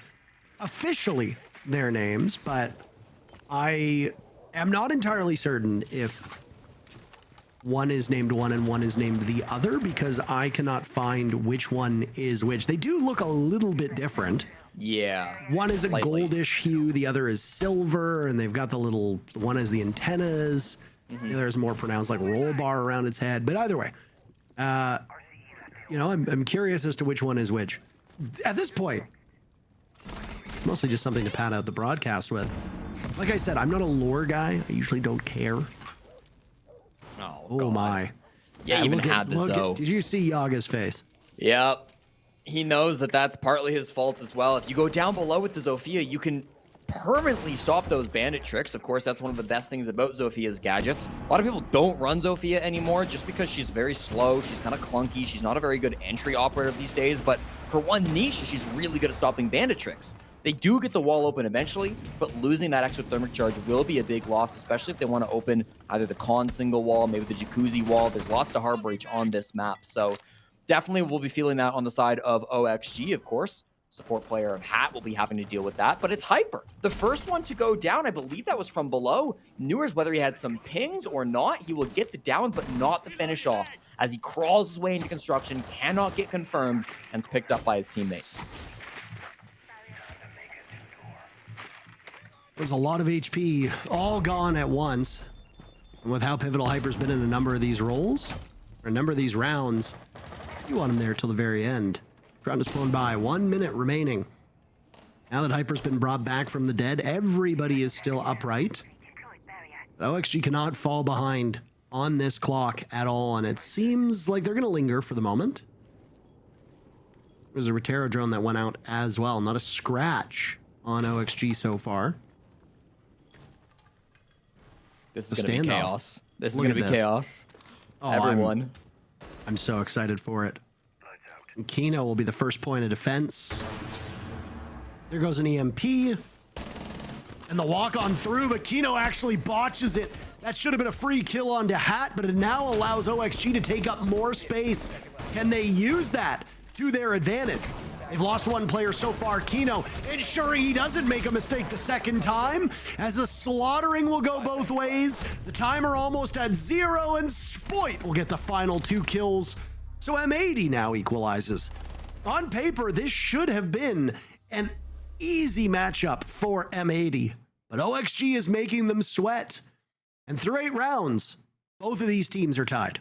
Officially their names, but I am not entirely certain if one is named one and one is named the other, because I cannot find which one is which. They do look a little bit different. Yeah. One is a slightly goldish hue, the other is silver, and they've got the little, one is the antennas, the other is more pronounced like roll bar around its head. But either way, you know, I'm curious as to which one is which. At this point, it's mostly just something to pad out the broadcast with. Like I said, I'm not a lore guy. I usually don't care. Oh God. my. Yeah, even had the Zoe. Did you see Yaga's face? Yep. He knows that that's partly his fault as well. If you go down below with the Zofia, you can permanently stop those bandit tricks. Of course, that's one of the best things about Zofia's gadgets. A lot of people don't run Zofia anymore just because she's very slow. She's kind of clunky. She's not a very good entry operator these days, but her one niche is she's really good at stopping bandit tricks. They do get the wall open eventually, but losing that extra thermic charge will be a big loss, especially if they want to open either the con single wall, maybe the jacuzzi wall. There's lots to hard breach on this map. So definitely we'll be feeling that on the side of OXG, of course. support player of Hat will be having to deal with that, but it's Hyper. The first one to go down, I believe that was from below. Newers, whether he had some pings or not, he will get the down, but not the finish off. As he crawls his way into construction, cannot get confirmed, and is picked up by his teammate. There's a lot of HP all gone at once. And with how pivotal Hyper's been in a number of these roles, or a number of these rounds, you want him there till the very end. Round has flown by, 1 minute remaining. Now that Hyper's been brought back from the dead, everybody is still upright. But OXG cannot fall behind on this clock at all, and it seems like they're going to linger for the moment. There's a Rotero drone that went out as well. Not a scratch on OXG so far. This is going to be chaos. This is going to be chaos. Oh, Everyone. I'm so excited for it. And Kino will be the first point of defense. There goes an EMP. And the walk on through, but Kino actually botches it. That should have been a free kill onto Hat, but it now allows OXG to take up more space. Can they use that to their advantage? They've lost one player so far, Kino, ensuring he doesn't make a mistake the second time, as the slaughtering will go both ways. The timer almost at 0, and Spoit will get the final 2 kills. So M80 now equalizes. On paper, this should have been an easy matchup for M80, but OXG is making them sweat. And through 8 rounds, both of these teams are tied.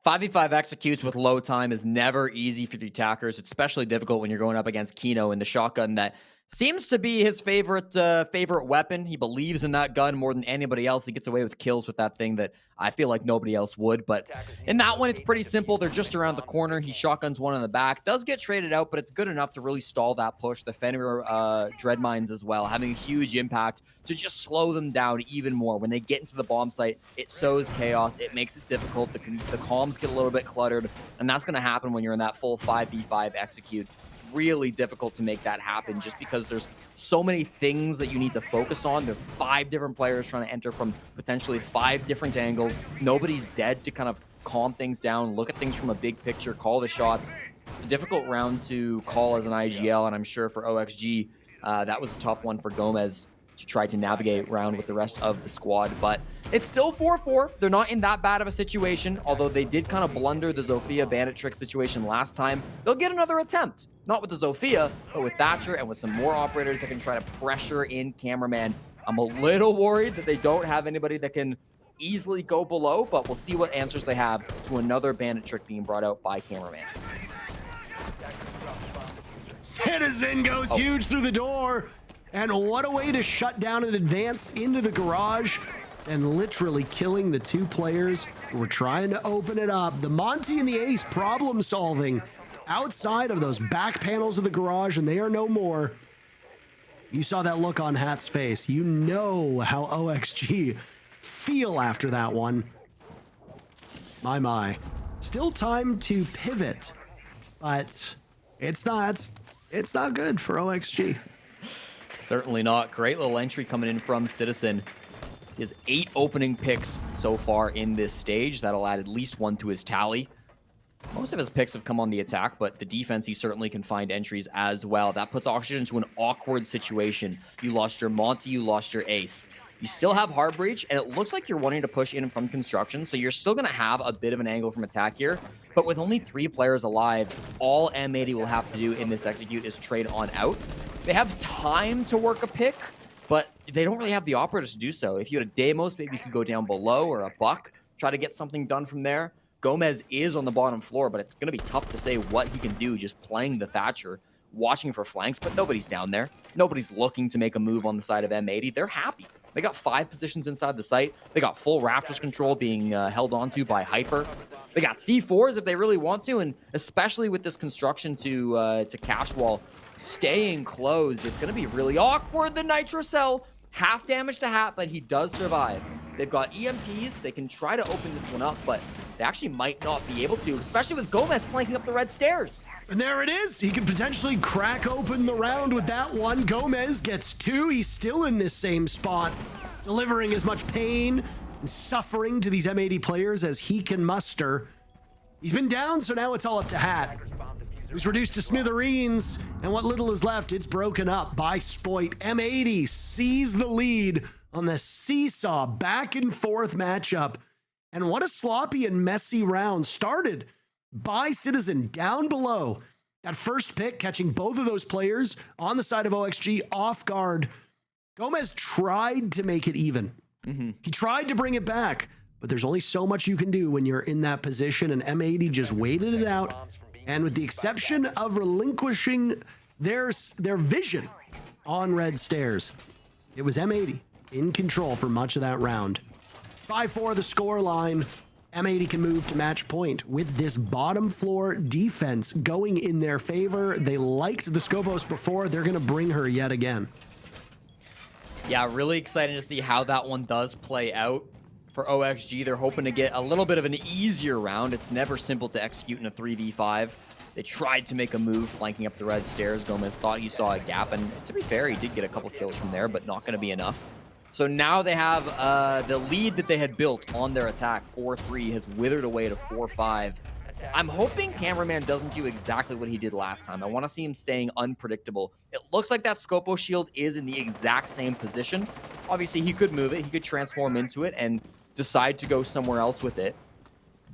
5v5 executes with low time is never easy for the attackers. It's especially difficult when you're going up against Kino in the shotgun that seems to be his favorite weapon. He believes in that gun more than anybody else. He gets away with kills with that thing that I feel like nobody else would. But in that one, it's pretty simple. They're just around the corner. He shotguns one in the back. Does get traded out, but it's good enough to really stall that push. The Fenrir dread mines as well, having a huge impact to just slow them down even more. When they get into the bomb site, it sows chaos. It makes it difficult. The comms get a little bit cluttered, and that's going to happen when you're in that full 5v5 execute. Really difficult to make that happen just because there's so many things that you need to focus on. There's 5 different players trying to enter from potentially 5 different angles. Nobody's dead to kind of calm things down, look at things from a big picture, call the shots. It's a difficult round to call as an IGL, and I'm sure for OXG, that was a tough one for Gomez to try to navigate around with the rest of the squad. But it's still 4-4. They're not in that bad of a situation, although they did kind of blunder the Zofia bandit trick situation last time. They'll get another attempt. Not with the Zofia, but with Thatcher and with some more operators that can try to pressure in Cameraman. I'm a little worried that they don't have anybody that can easily go below, but we'll see what answers they have to another bandit trick being brought out by Cameraman. Citizen goes huge through the door. And what a way to shut down an advance into the garage and literally killing the 2 players who were trying to open it up. The Monty and the Ace problem solving outside of those back panels of the garage, and they are no more. You saw that look on Hat's face. You know how OXG feel after that one. My. Still time to pivot, but it's not good for OXG. Certainly not. Great little entry coming in from Citizen. He has 8 opening picks so far in this stage. That'll add at least 1 to his tally. Most of his picks have come on the attack, but the defense, he certainly can find entries as well. That puts Oxygen into an awkward situation. You lost your Monty, you lost your Ace. You still have Hard Breach, and it looks like you're wanting to push in from construction, so you're still going to have a bit of an angle from attack here. But with only 3 players alive, all M80 will have to do in this execute is trade on out. They have time to work a pick, but they don't really have the operators to do so. If you had a Deimos, maybe you could go down below, or a Buck, try to get something done from there. Gomez is on the bottom floor, but it's going to be tough to say what he can do just playing the Thatcher, watching for flanks, but nobody's down there. Nobody's looking to make a move on the side of M80. They're happy. They got 5 positions inside the site. They got full Raptors control being held onto by Hyper. They got C4s if they really want to, and especially with this construction to cash wall staying closed, it's going to be really awkward. The Nitro Cell, half damage to Hat, but he does survive. They've got EMPs. They can try to open this one up, but they actually might not be able to, especially with Gomez flanking up the red stairs. And there it is. He can potentially crack open the round with that one. Gomez gets 2. He's still in this same spot, delivering as much pain and suffering to these M80 players as he can muster. He's been down, so now it's all up to Hat. He's reduced to smithereens, and what little is left, it's broken up by Spoit. M80 sees the lead on the seesaw back and forth matchup. And what a sloppy and messy round started by Citizen down below. That first pick catching both of those players on the side of OXG off guard. Gomez tried to make it even. He tried to bring it back, but there's only so much you can do when you're in that position, and M80 just waited it out. And with the exception of relinquishing their vision on red stairs, it was M80 in control for much of that round. 5-4 the score line. M80 can move to match point with this bottom floor defense going in their favor. They liked the Skopos before. They're going to bring her yet again. Yeah, really excited to see how that one does play out for OXG. They're hoping to get a little bit of an easier round. It's never simple to execute in a 3v5. They tried to make a move flanking up the red stairs. Gomez thought he saw a gap, and to be fair, he did get a couple kills from there, but not going to be enough. So now they have the lead that they had built on their attack, 4-3, has withered away to 4-5. I'm hoping Cameraman doesn't do exactly what he did last time. I want to see him staying unpredictable. It looks like that Scopo shield is in the exact same position. Obviously, he could move it. He could transform into it and decide to go somewhere else with it.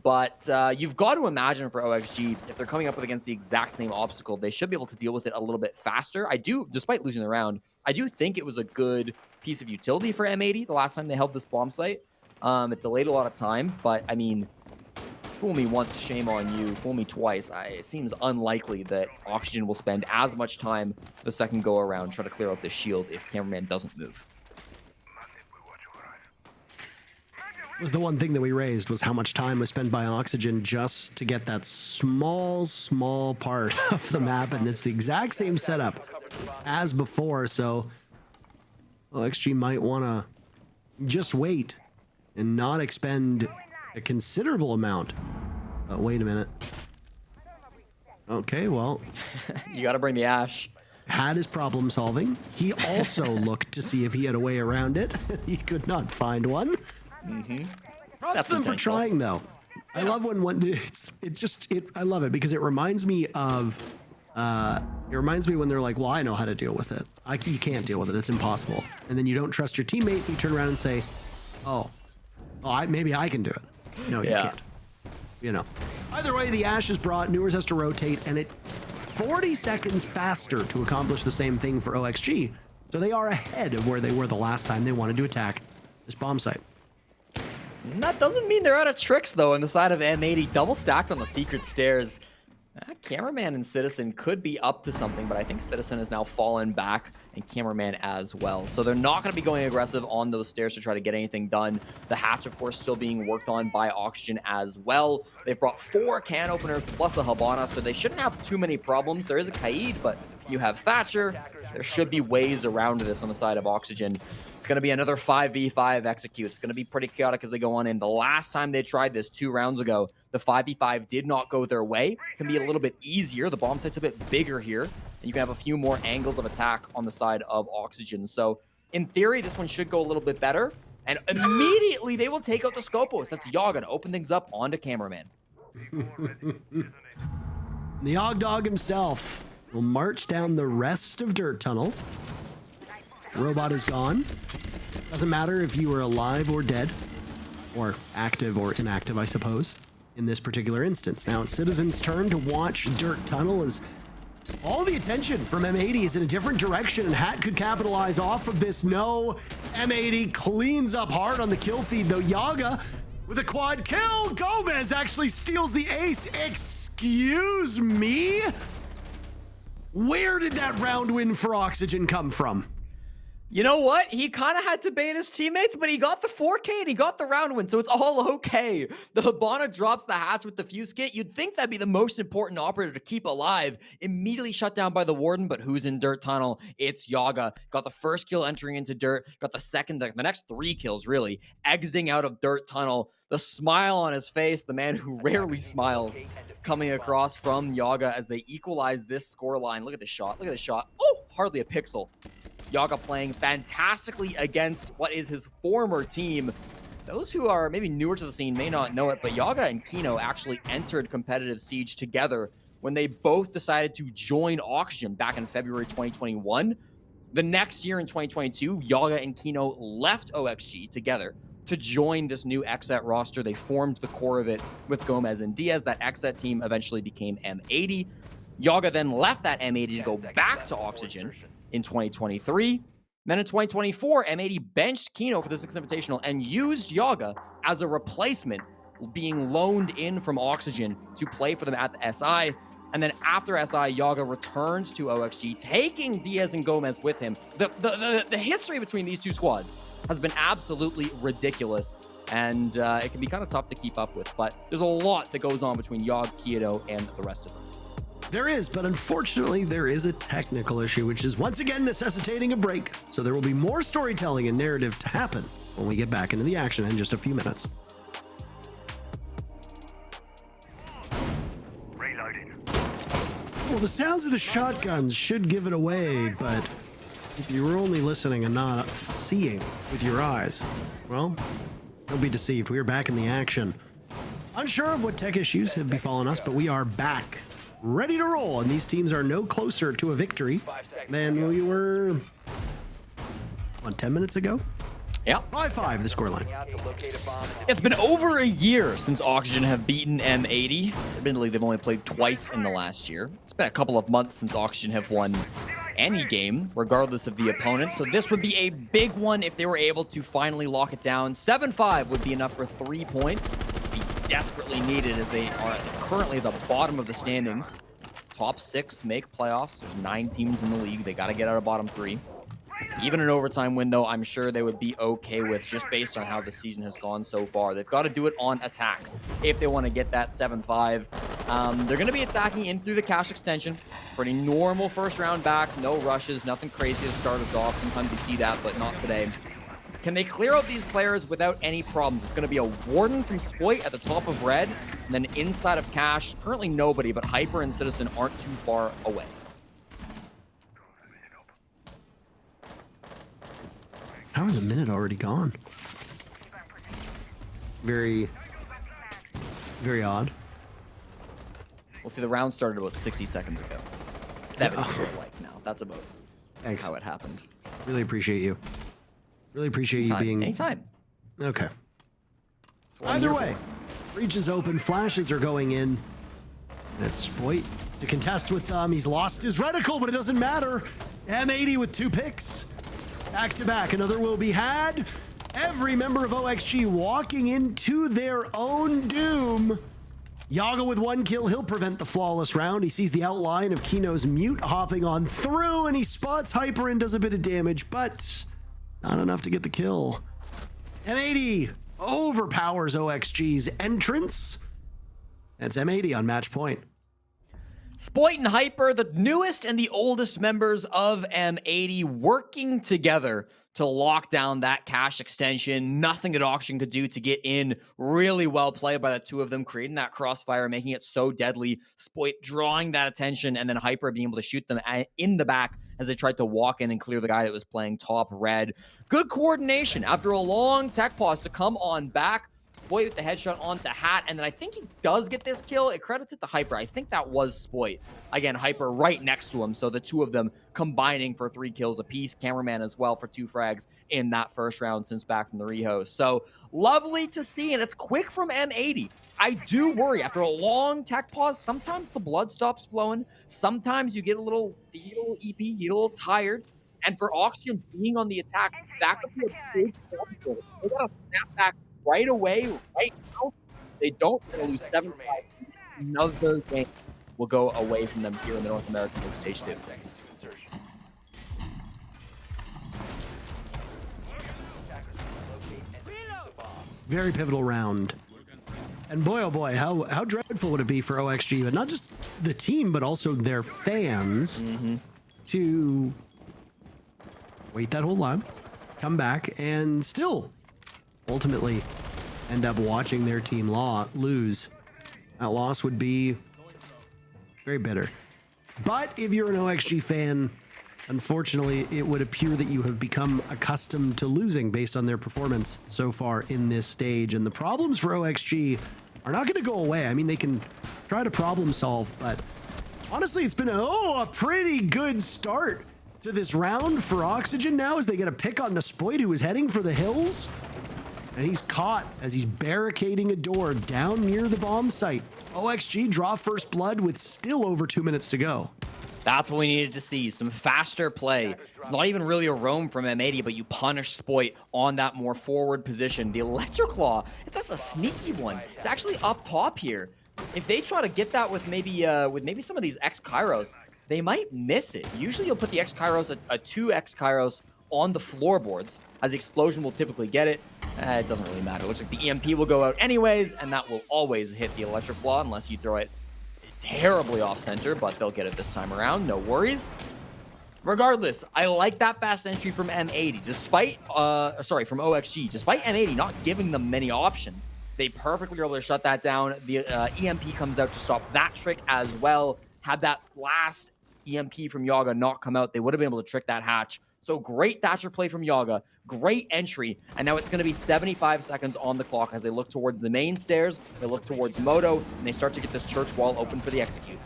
But you've got to imagine for OXG, if they're coming up against the exact same obstacle, they should be able to deal with it a little bit faster. I do, despite losing the round, I do think it was a good piece of utility for M80 the last time they held this bomb site. It delayed a lot of time, but I mean, fool me once, shame on you. Fool me twice. It seems unlikely that Oxygen will spend as much time the second go around trying to clear out this shield if Cameraman doesn't move. Was the one thing that we raised was how much time was spent by Oxygen just to get that small part of the map, and it's the exact same setup as before, so OXG might want to just wait and not expend a considerable amount. Wait a minute. Okay, well. You got to bring the Ash. Had his problem solving. He also looked to see if he had a way around it. He could not find one. Props to them for trying, though. I love when I love it because it reminds me of when they're like, well, I know how to deal with it. You can't deal with it. It's impossible. And then you don't trust your teammate. You turn around and say, maybe I can do it. No, you can't. You know. Either way, the Ash is brought. Newers has to rotate, and it's 40 seconds faster to accomplish the same thing for OXG. So they are ahead of where they were the last time they wanted to attack this bomb site. That doesn't mean they're out of tricks, though, on the side of M80. Double stacked on the secret stairs. Cameraman and Citizen could be up to something, but I think Citizen has now fallen back, and Cameraman as well. So they're not going to be going aggressive on those stairs to try to get anything done. The hatch, of course, still being worked on by Oxygen as well. They've brought 4 can openers plus a Habana, so they shouldn't have too many problems. There is a Kaid, but you have Thatcher. There should be ways around this on the side of Oxygen. It's going to be another 5v5 execute. It's going to be pretty chaotic as they go on in. The last time they tried this 2 rounds ago, the 5v5 did not go their way. It can be a little bit easier. The bomb site's a bit bigger here, and you can have a few more angles of attack on the side of Oxygen. So in theory, this one should go a little bit better. And immediately they will take out the Skopos. That's Yaga to open things up onto Cameraman. The Og Dog himself will march down the rest of Dirt Tunnel. Robot is gone. Doesn't matter if you were alive or dead, or active or inactive, I suppose, in this particular instance. Now it's Citizen's turn to watch Dirt Tunnel as all the attention from M80 is in a different direction, and Hat could capitalize off of this. No, M80 cleans up hard on the kill feed, though. Yaga with a quad kill. Gomez actually steals the ace. Excuse me? Where did that round win for Oxygen come from? You know what? He kind of had to bait his teammates, but he got the 4K and he got the round win, so it's all okay. The Habana drops the hatch with the fuse kit. You'd think that'd be the most important operator to keep alive. Immediately shut down by the Warden, but who's in Dirt Tunnel? It's Yaga. Got the first kill entering into Dirt. Got the second, the next 3 kills, really. Exiting out of Dirt Tunnel. The smile on his face, the man who rarely smiles, coming across from Yaga as they equalize this scoreline. Look at this shot. Look at this shot. Oh, hardly a pixel. Yaga playing fantastically against what is his former team. Those who are maybe newer to the scene may not know it, but Yaga and Kino actually entered competitive Siege together when they both decided to join Oxygen back in February 2021. The next year in 2022, Yaga and Kino left OXG together to join this new XSET roster. They formed the core of it with Gomez and Diaz. That XSET team eventually became M80. Yaga then left that M80 to go back to Oxygen in 2023. Then in 2024, M80 benched Kino for the Sixth Invitational and used Yaga as a replacement, being loaned in from Oxygen to play for them at the SI. And then after SI, Yaga returns to OXG, taking Diaz and Gomez with him. The history between these two squads has been absolutely ridiculous, and it can be kind of tough to keep up with. But there's a lot that goes on between Yog, Kyoto, and the rest of them. There is, but unfortunately, there is a technical issue, which is once again necessitating a break. So there will be more storytelling and narrative to happen when we get back into the action in just a few minutes. Well, the sounds of the shotguns should give it away, but if you were only listening and not seeing with your eyes, well, don't be deceived. We are back in the action. Unsure of what tech issues have befallen us, but we are back, ready to roll, and these teams are no closer to a victory than we were, 10 minutes ago? Yep. 5-5, the scoreline. It's been over a year since Oxygen have beaten M80. Admittedly, they've only played twice in the last year. It's been a couple of months since Oxygen have won any game, regardless of the opponent. So this would be a big one if they were able to finally lock it down. 7-5 would be enough for 3 points. Be desperately needed as they are currently the bottom of the standings. Top 6 make playoffs. There's 9 teams in the league. They got to get out of bottom 3. Even an overtime window, I'm sure they would be okay with, just based on how the season has gone so far. They've got to do it on attack if they want to get that 7-5. They're going to be attacking in through the cash extension. Pretty normal first round back, no rushes, nothing crazy to start us off. Sometimes you see that, but not today. Can they clear out these players without any problems? It's going to be a Warden from Spoit at the top of red, and then inside of cash, currently nobody, but Hyper and Citizen aren't too far away. How is a minute already gone? Very, very odd. We'll see, the round started about 60 seconds ago. 70 like now. That's about Thanks. how it happened. Really appreciate you. Really appreciate you being... Anytime. Okay. Either way, breach is open, flashes are going in. And it's Spoit to contest with them. He's lost his reticle, but it doesn't matter. M80 with 2 picks. Back to back, another will be had. Every member of OXG walking into their own doom. Yaga with 1 kill, he'll prevent the flawless round. He sees the outline of Kino's mute hopping on through, and he spots Hyper and does a bit of damage, but not enough to get the kill. M80 overpowers OXG's entrance. That's M80 on match point. Spoit and Hyper, the newest and the oldest members of M80, working together to lock down that cash extension. Nothing that Auction could do to get in. Really well played by the two of them, creating that crossfire, making it so deadly. Spoit drawing that attention, and then Hyper being able to shoot them in the back as they tried to walk in and clear the guy that was playing top red. Good coordination after a long tech pause to come on back. Spoit with the headshot onto Hat, and then I think he does get this kill. It credits it to Hyper. I think that was Spoit. Again, Hyper right next to him, so the two of them combining for 3 kills apiece. Cameraman as well for 2 frags in that first round since back from the rehost. So lovely to see, and it's quick from M80. I do worry, after a long tech pause, sometimes the blood stops flowing. Sometimes you get a little EP, you get a little tired. And for Oxygen being on the attack, back up to a big goal. They got to snap back right away, right now. They don't lose 7-5. Another game will go away from them here in the North American League Stage 2. Very pivotal round. And boy, oh boy, how dreadful would it be for OXG, but not just the team, but also their fans to wait that whole line, come back, and still ultimately end up watching their team lose. That loss would be very bitter. But if you're an OXG fan, unfortunately, it would appear that you have become accustomed to losing based on their performance so far in this stage. And the problems for OXG are not going to go away. I mean, they can try to problem solve, but Honestly, it's been a pretty good start to this round for Oxygen now as they get a pick on Nespoit, who is heading for the hills. And he's caught as he's barricading a door down near the bomb site. OXG draw first blood with still over 2 minutes to go. That's what we needed to see, some faster play. It's not even really a roam from M80, but you punish Spoit on that more forward position. The Electric Claw, that's a sneaky one. It's actually up top here. If they try to get that with maybe some of these X-Kairos, they might miss it. Usually you'll put the X-Kairos, a 2 X-Kairos on the floorboards, as the Explosion will typically get it. It doesn't really matter. It looks like the EMP will go out anyways, and that will always hit the Electric Claw unless you throw it terribly off center, but they'll get it this time around, no worries. Regardless, I like that fast entry from M80, despite, from OXG. Despite M80 not giving them many options, they perfectly are able to shut that down. The EMP comes out to stop that trick as well. Had that last EMP from Yaga not come out, they would have been able to trick that hatch. So great Thatcher play from Yaga, great entry, and now it's going to be 75 seconds on the clock as they look towards the main stairs, they look towards Moto, and they start to get this church wall open for the execute.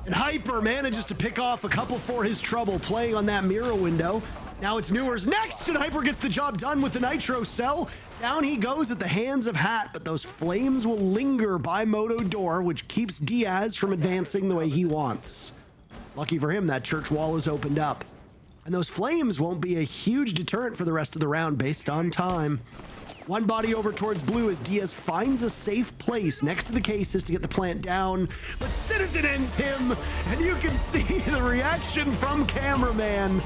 And Hyper manages to pick off a couple for his trouble playing on that mirror window. Now it's Newer's next, and Hyper gets the job done with the Nitro Cell. Down he goes at the hands of Hat, but those flames will linger by Moto door, which keeps Diaz from advancing the way he wants. Lucky for him, that church wall is opened up. And those flames won't be a huge deterrent for the rest of the round based on time. One body over towards blue as Diaz finds a safe place next to the cases to get the plant down, but Citizen ends him, and you can see the reaction from cameraman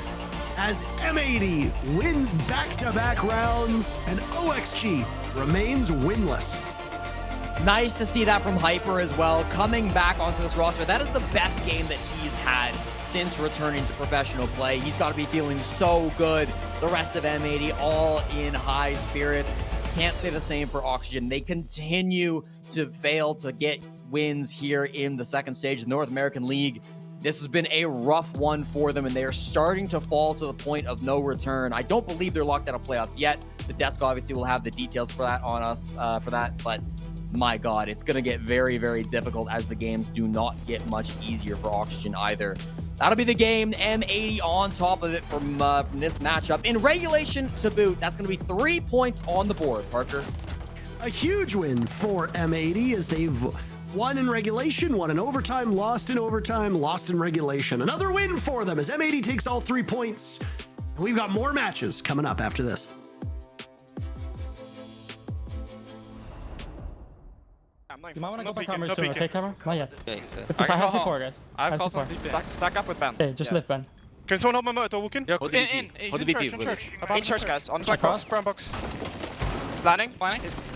as M80 wins back-to-back rounds and OXG remains winless. Nice to see that from Hyper as well, coming back onto this roster. That is the best game that he's had since returning to professional play. He's got to be feeling so good. The rest of M80 all in high spirits. Can't say the same for Oxygen. They continue to fail to get wins here in the second stage of the North American League. This has been a rough one for them, and they are starting to fall to the point of no return. I don't believe they're locked out of playoffs yet. The desk obviously will have the details for that on us for that, but my God, it's going to get very, very difficult as the games do not get much easier for Oxygen either. That'll be the game. M80 on top of it from this matchup. In regulation to boot, that's going to be 3 points on the board, Parker. A huge win for M80 as they've won in regulation, won in overtime, lost in regulation. Another win for them as M80 takes all 3 points. And we've got more matches coming up after this. You might want to go back armor soon, okay, Cameron? Not yet. Okay. Because I have C4, guys. I have C4. C4. Stack up with Ben. Okay, just lift Ben. Can someone help my motor, walking? Yeah, In church. In church, guys. On church box. Front box. Landing.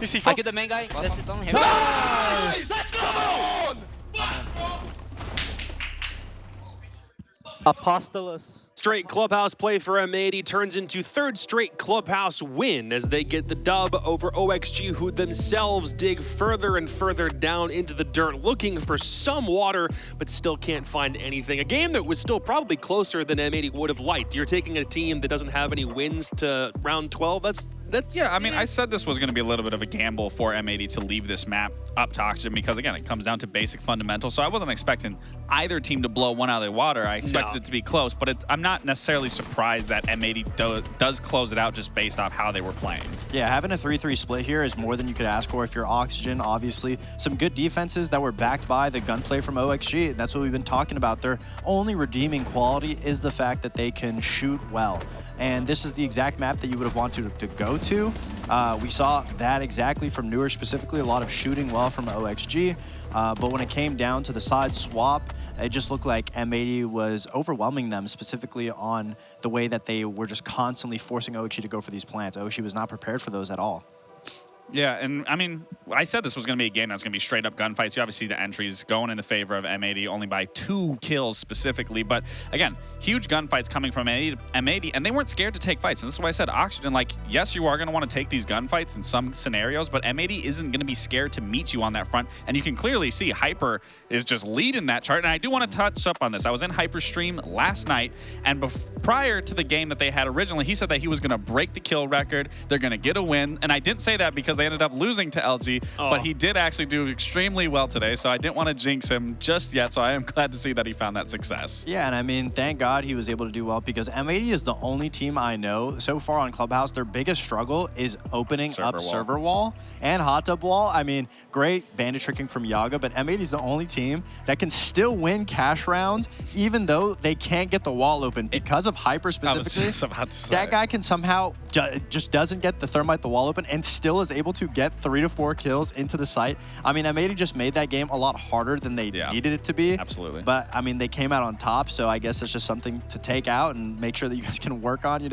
You see I get the main guy. Let's sit on him. Nice! Let's go! Apostolos. Straight clubhouse play for M80 turns into third straight clubhouse win as they get the dub over OXG, who themselves dig further and further down into the dirt looking for some water, but still can't find anything. A game that was still probably closer than M80 would have liked. You're taking a team that doesn't have any wins to round 12. Yeah, I mean, I said this was going to be a little bit of a gamble for M80 to leave this map up to Oxygen because, again, it comes down to basic fundamentals. So I wasn't expecting either team to blow one out of the water. I expected it to be close, but I'm not necessarily surprised that M80 does close it out just based off how they were playing. Yeah, having a 3-3 split here is more than you could ask for if you're Oxygen. Obviously, some good defenses that were backed by the gunplay from OXG. That's what we've been talking about. Their only redeeming quality is the fact that they can shoot well. And this is the exact map that you would have wanted to go to. We saw that exactly from Newer specifically, a lot of shooting well from OXG. But when it came down to the side swap, it just looked like M80 was overwhelming them, specifically on the way that they were just constantly forcing OXG to go for these plants. OXG was not prepared for those at all. Yeah, and I mean, I said this was going to be a game that's going to be straight up gunfights. You obviously see the entries going in the favor of M80 only by 2 kills specifically. But again, huge gunfights coming from M80, and they weren't scared to take fights. And this is why I said Oxygen, like, yes, you are going to want to take these gunfights in some scenarios, but M80 isn't going to be scared to meet you on that front. And you can clearly see Hyper is just leading that chart. And I do want to touch up on this. I was in Hyper's stream last night, and prior to the game that they had originally, he said that he was going to break the kill record. They're going to get a win. And I didn't say that because they they ended up losing to LG, but he did actually do extremely well today, so I didn't want to jinx him just yet, so I am glad to see that he found that success. Yeah, and I mean, thank God he was able to do well, because M80 is the only team I know so far on Clubhouse, their biggest struggle is opening server wall and hot tub wall. I mean, great bandit tricking from Yaga, but M80 is the only team that can still win cash rounds, even though they can't get the wall open because of Hyper specifically. That guy can somehow just doesn't get the thermite the wall open and still is able to get 3 to 4 kills into the site. I mean, M80 just made that game a lot harder than they needed it to be. Absolutely. But I mean, they came out on top, so I guess it's just something to take out and make sure that you guys can work on,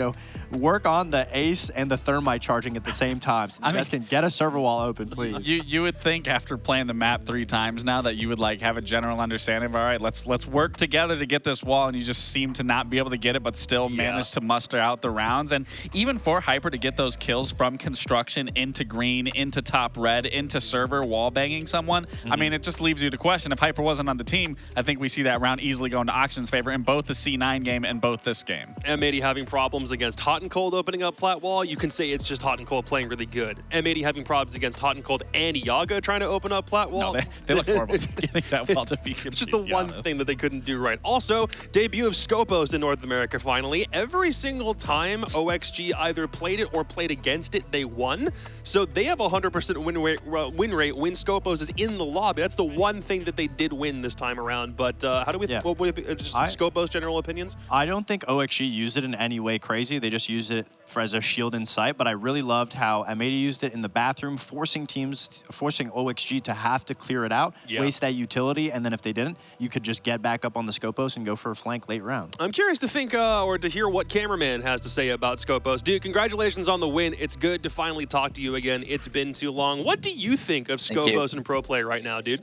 work on the ace and the thermite charging at the same time. So you guys can get a server wall open, please. You would think after playing the map 3 times now that you would like have a general understanding of, all right, let's work together to get this wall, and you just seem to not be able to get it, but still manage to muster out the rounds. And even for Hyper to get those kills from construction into green, into top red, into server, wall banging someone, I mean, it just leaves you to question if Hyper wasn't on the team. I think we see that round easily going to Oxygen's favor in both the C9 game and both this game. M80 having problems against Hot and Cold opening up plat wall, you can say it's just Hot and Cold playing really good. M80 having problems against Hot and Cold and Yaga trying to open up plat wall. No, they look horrible getting that wall to be just the one thing that they couldn't do right. Also, debut of Scopos in North America finally. Every single time OXG either played it or played against it, they won. So they have a 100% win rate when Scopos is in the lobby. That's the one thing that they did win this time around. But how do we just Scopos general opinions? I don't think OXG used it in any way crazy. They just used it as a shield in sight, but I really loved how M80 used it in the bathroom, forcing OXG to have to clear it out, waste that utility, and then if they didn't, you could just get back up on the Scopos and go for a flank late round. I'm curious to think or to hear what Cameraman has to say about Scopos. Dude, congratulations on the win. It's good to finally talk to you again. It's been too long. What do you think of Scopos and pro play right now, dude?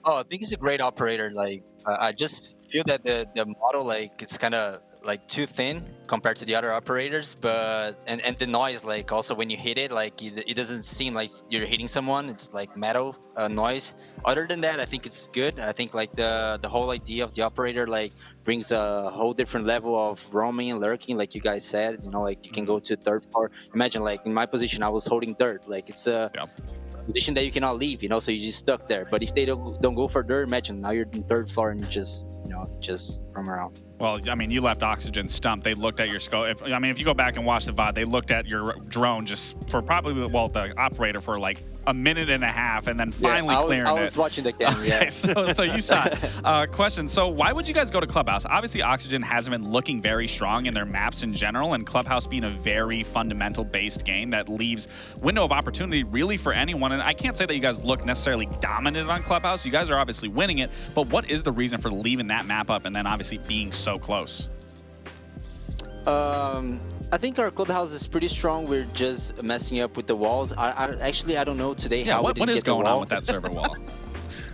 Oh, I think he's a great operator. Like, I just feel that the model, like, it's kind of like too thin compared to the other operators, but and the noise, like, also when you hit it, like, it doesn't seem like you're hitting someone. It's like metal noise. Other than that, I think it's good. I think like the whole idea of the operator like brings a whole different level of roaming and lurking, like you guys said. Like you can go to third floor. Imagine like in my position, I was holding third. Like it's a position that you cannot leave, so you're just stuck there. But if they don't go for third, imagine now you're in third floor and you just roam around. Well, I mean, you left Oxygen stumped. They looked at your scope. If you go back and watch the VOD, they looked at your drone just for probably, the operator for like a minute and a half, and then finally clearing it. I was watching the camera, okay, so you saw it. Question, so why would you guys go to Clubhouse? Obviously, Oxygen hasn't been looking very strong in their maps in general, and Clubhouse being a very fundamental-based game that leaves window of opportunity really for anyone. And I can't say that you guys look necessarily dominant on Clubhouse. You guys are obviously winning it, but what is the reason for leaving that map up and then obviously being so close? I think our Clubhouse is pretty strong. We're just messing up with the walls. I don't know today how we didn't get the wall. What is going on with that server wall?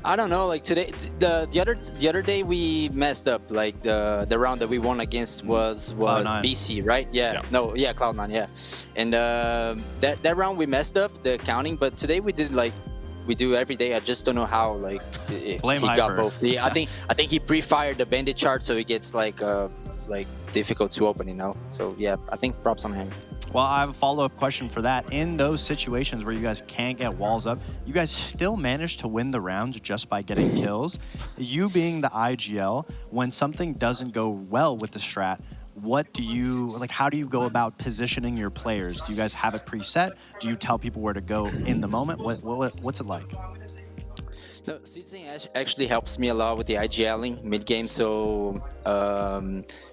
I don't know. Like today, the other day we messed up. Like the round that we won against was BC, right? Yeah. No, yeah, Cloud9, yeah. And that round we messed up the counting, but today we did like we do every day. I just don't know how he got both. I think he pre-fired the bandit chart, so it gets like difficult to open, So yeah, I think props on him. Well, I have a follow-up question for that. In those situations where you guys can't get walls up, you guys still manage to win the rounds just by getting kills. You being the IGL, when something doesn't go well with the strat, how do you go about positioning your players? Do you guys have it preset? Do you tell people where to go in the moment? What's it like? No, seeding actually helps me a lot with the IGLing mid-game, so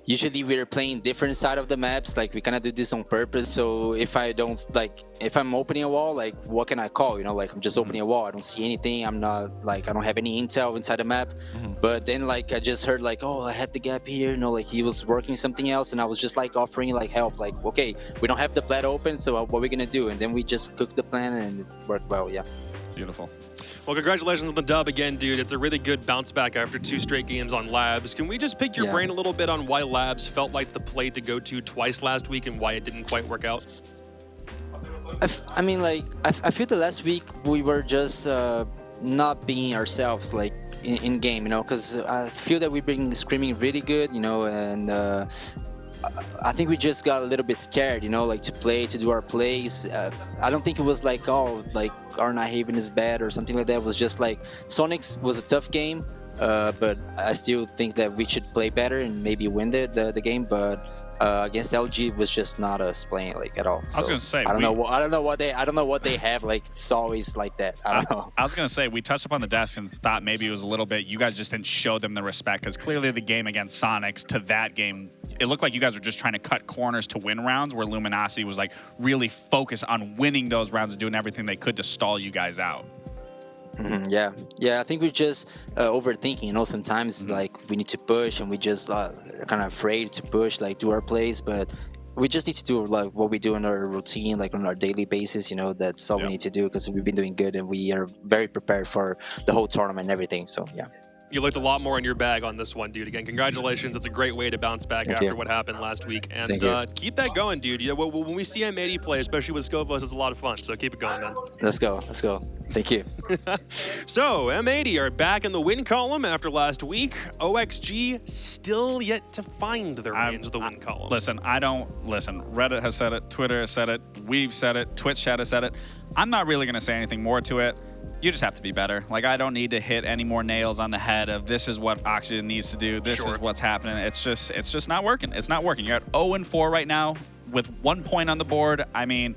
usually we're playing different side of the maps, like we kind of do this on purpose, so if I'm opening a wall, like what can I call, like I'm just opening a wall, I don't see anything, I'm not, like I don't have any intel inside the map, but then like I just heard like, oh, I had the gap here, like he was working something else, and I was just like offering like help, like okay, we don't have the plat open, so what are we gonna do? And then we just cooked the plan and it worked well. Yeah. Beautiful. Well, congratulations on the dub again, dude. It's a really good bounce back after 2 straight games on Labs. Can we just pick your brain a little bit on why Labs felt like the play to go to twice last week and why it didn't quite work out? I mean, like, I feel that last week we were just not being ourselves, like, in game, because I feel that we've been screaming really good, and I think we just got a little bit scared, you know, like to do our plays. I don't think it was like, oh, like R9 Haven is bad or something like that. It was just like Sonics was a tough game, but I still think that we should play better and maybe win the game. But against LG was just not us playing like at all. So I was gonna say I don't know what they have. Like it's always like that. I don't know. I was gonna say we touched upon the desk and thought maybe it was a little bit. You guys just didn't show them the respect because clearly the game against Sonics to that game, it looked like you guys were just trying to cut corners to win rounds. Where Luminosity was like really focused on winning those rounds and doing everything they could to stall you guys out. Yeah. I think we're just overthinking. You know, sometimes like we need to push, and we just kind of afraid to push, like do our plays. But we just need to do like what we do in our routine, like on our daily basis. You know, that's all we need to do because we've been doing good, and we are very prepared for the whole tournament and everything. So yeah. You looked a lot more in your bag on this one, dude. Again, congratulations. It's a great way to bounce back after what happened last week. And keep that going, dude. You know, when we see M80 play, especially with Scopus, it's a lot of fun. So keep it going, man. Let's go. Thank you. So, M80 are back in the win column after last week. OXG still yet to find their way into the win column. Listen, Reddit has said it. Twitter has said it. We've said it. Twitch chat has said it. I'm not really going to say anything more to it. You just have to be better. Like, I don't need to hit any more nails on the head of this is what Oxygen needs to do. This is what's happening. It's just not working. It's not working. You're at 0-4 right now with 1 point on the board. I mean,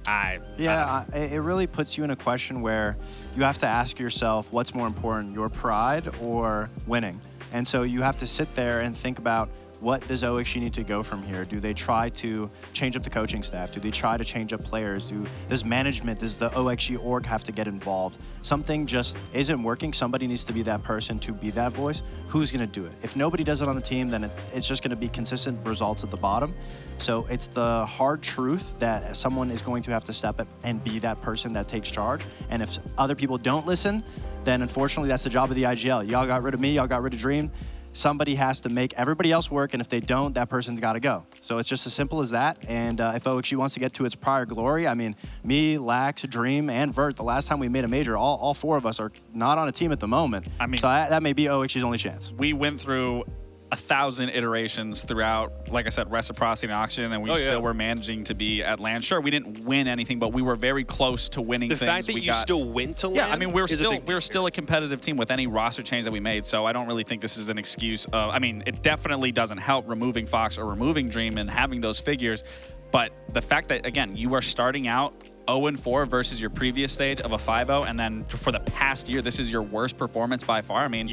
it really puts you in a question where you have to ask yourself what's more important, your pride or winning. And so you have to sit there and think about, what does OXG need to go from here? Do they try to change up the coaching staff? Do they try to change up players? Does management, does the OXG org have to get involved? Something just isn't working. Somebody needs to be that person to be that voice. Who's going to do it? If nobody does it on the team, then it's just going to be consistent results at the bottom. So it's the hard truth that someone is going to have to step up and be that person that takes charge. And if other people don't listen, then unfortunately that's the job of the IGL. Y'all got rid of me, y'all got rid of Dream. Somebody has to make everybody else work, and if they don't, that person's got to go. So it's just as simple as that. And if OXG wants to get to its prior glory, I mean, me, Lax, Dream, and Vert, the last time we made a major, all 4 of us are not on a team at the moment. I mean, so that may be OXG's only chance. We went through 1,000 iterations throughout, like I said, Reciprocity and Oxygen, and we still were managing to be at land. Sure, we didn't win anything, but we were very close to winning things. The fact that you still went to land. Yeah, I mean, we're still a competitive team with any roster change that we made, so I don't really think this is an excuse. I mean, it definitely doesn't help removing Fox or removing Dream and having those figures, but the fact that, again, you are starting out 0-4 versus your previous stage of a 5-0, and then for the past year, this is your worst performance by far. I mean,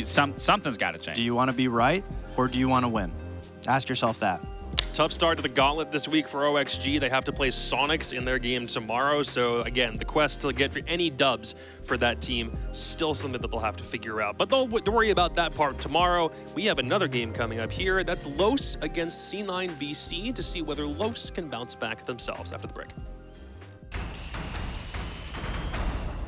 something's got to change. Do you want to be right, or do you want to win? Ask yourself that. Tough start to the gauntlet this week for OXG. They have to play Sonics in their game tomorrow. So again, the quest to get any dubs for that team, still something that they'll have to figure out. But don't worry about that part tomorrow. We have another game coming up here. That's Los against C9BC to see whether Los can bounce back themselves after the break.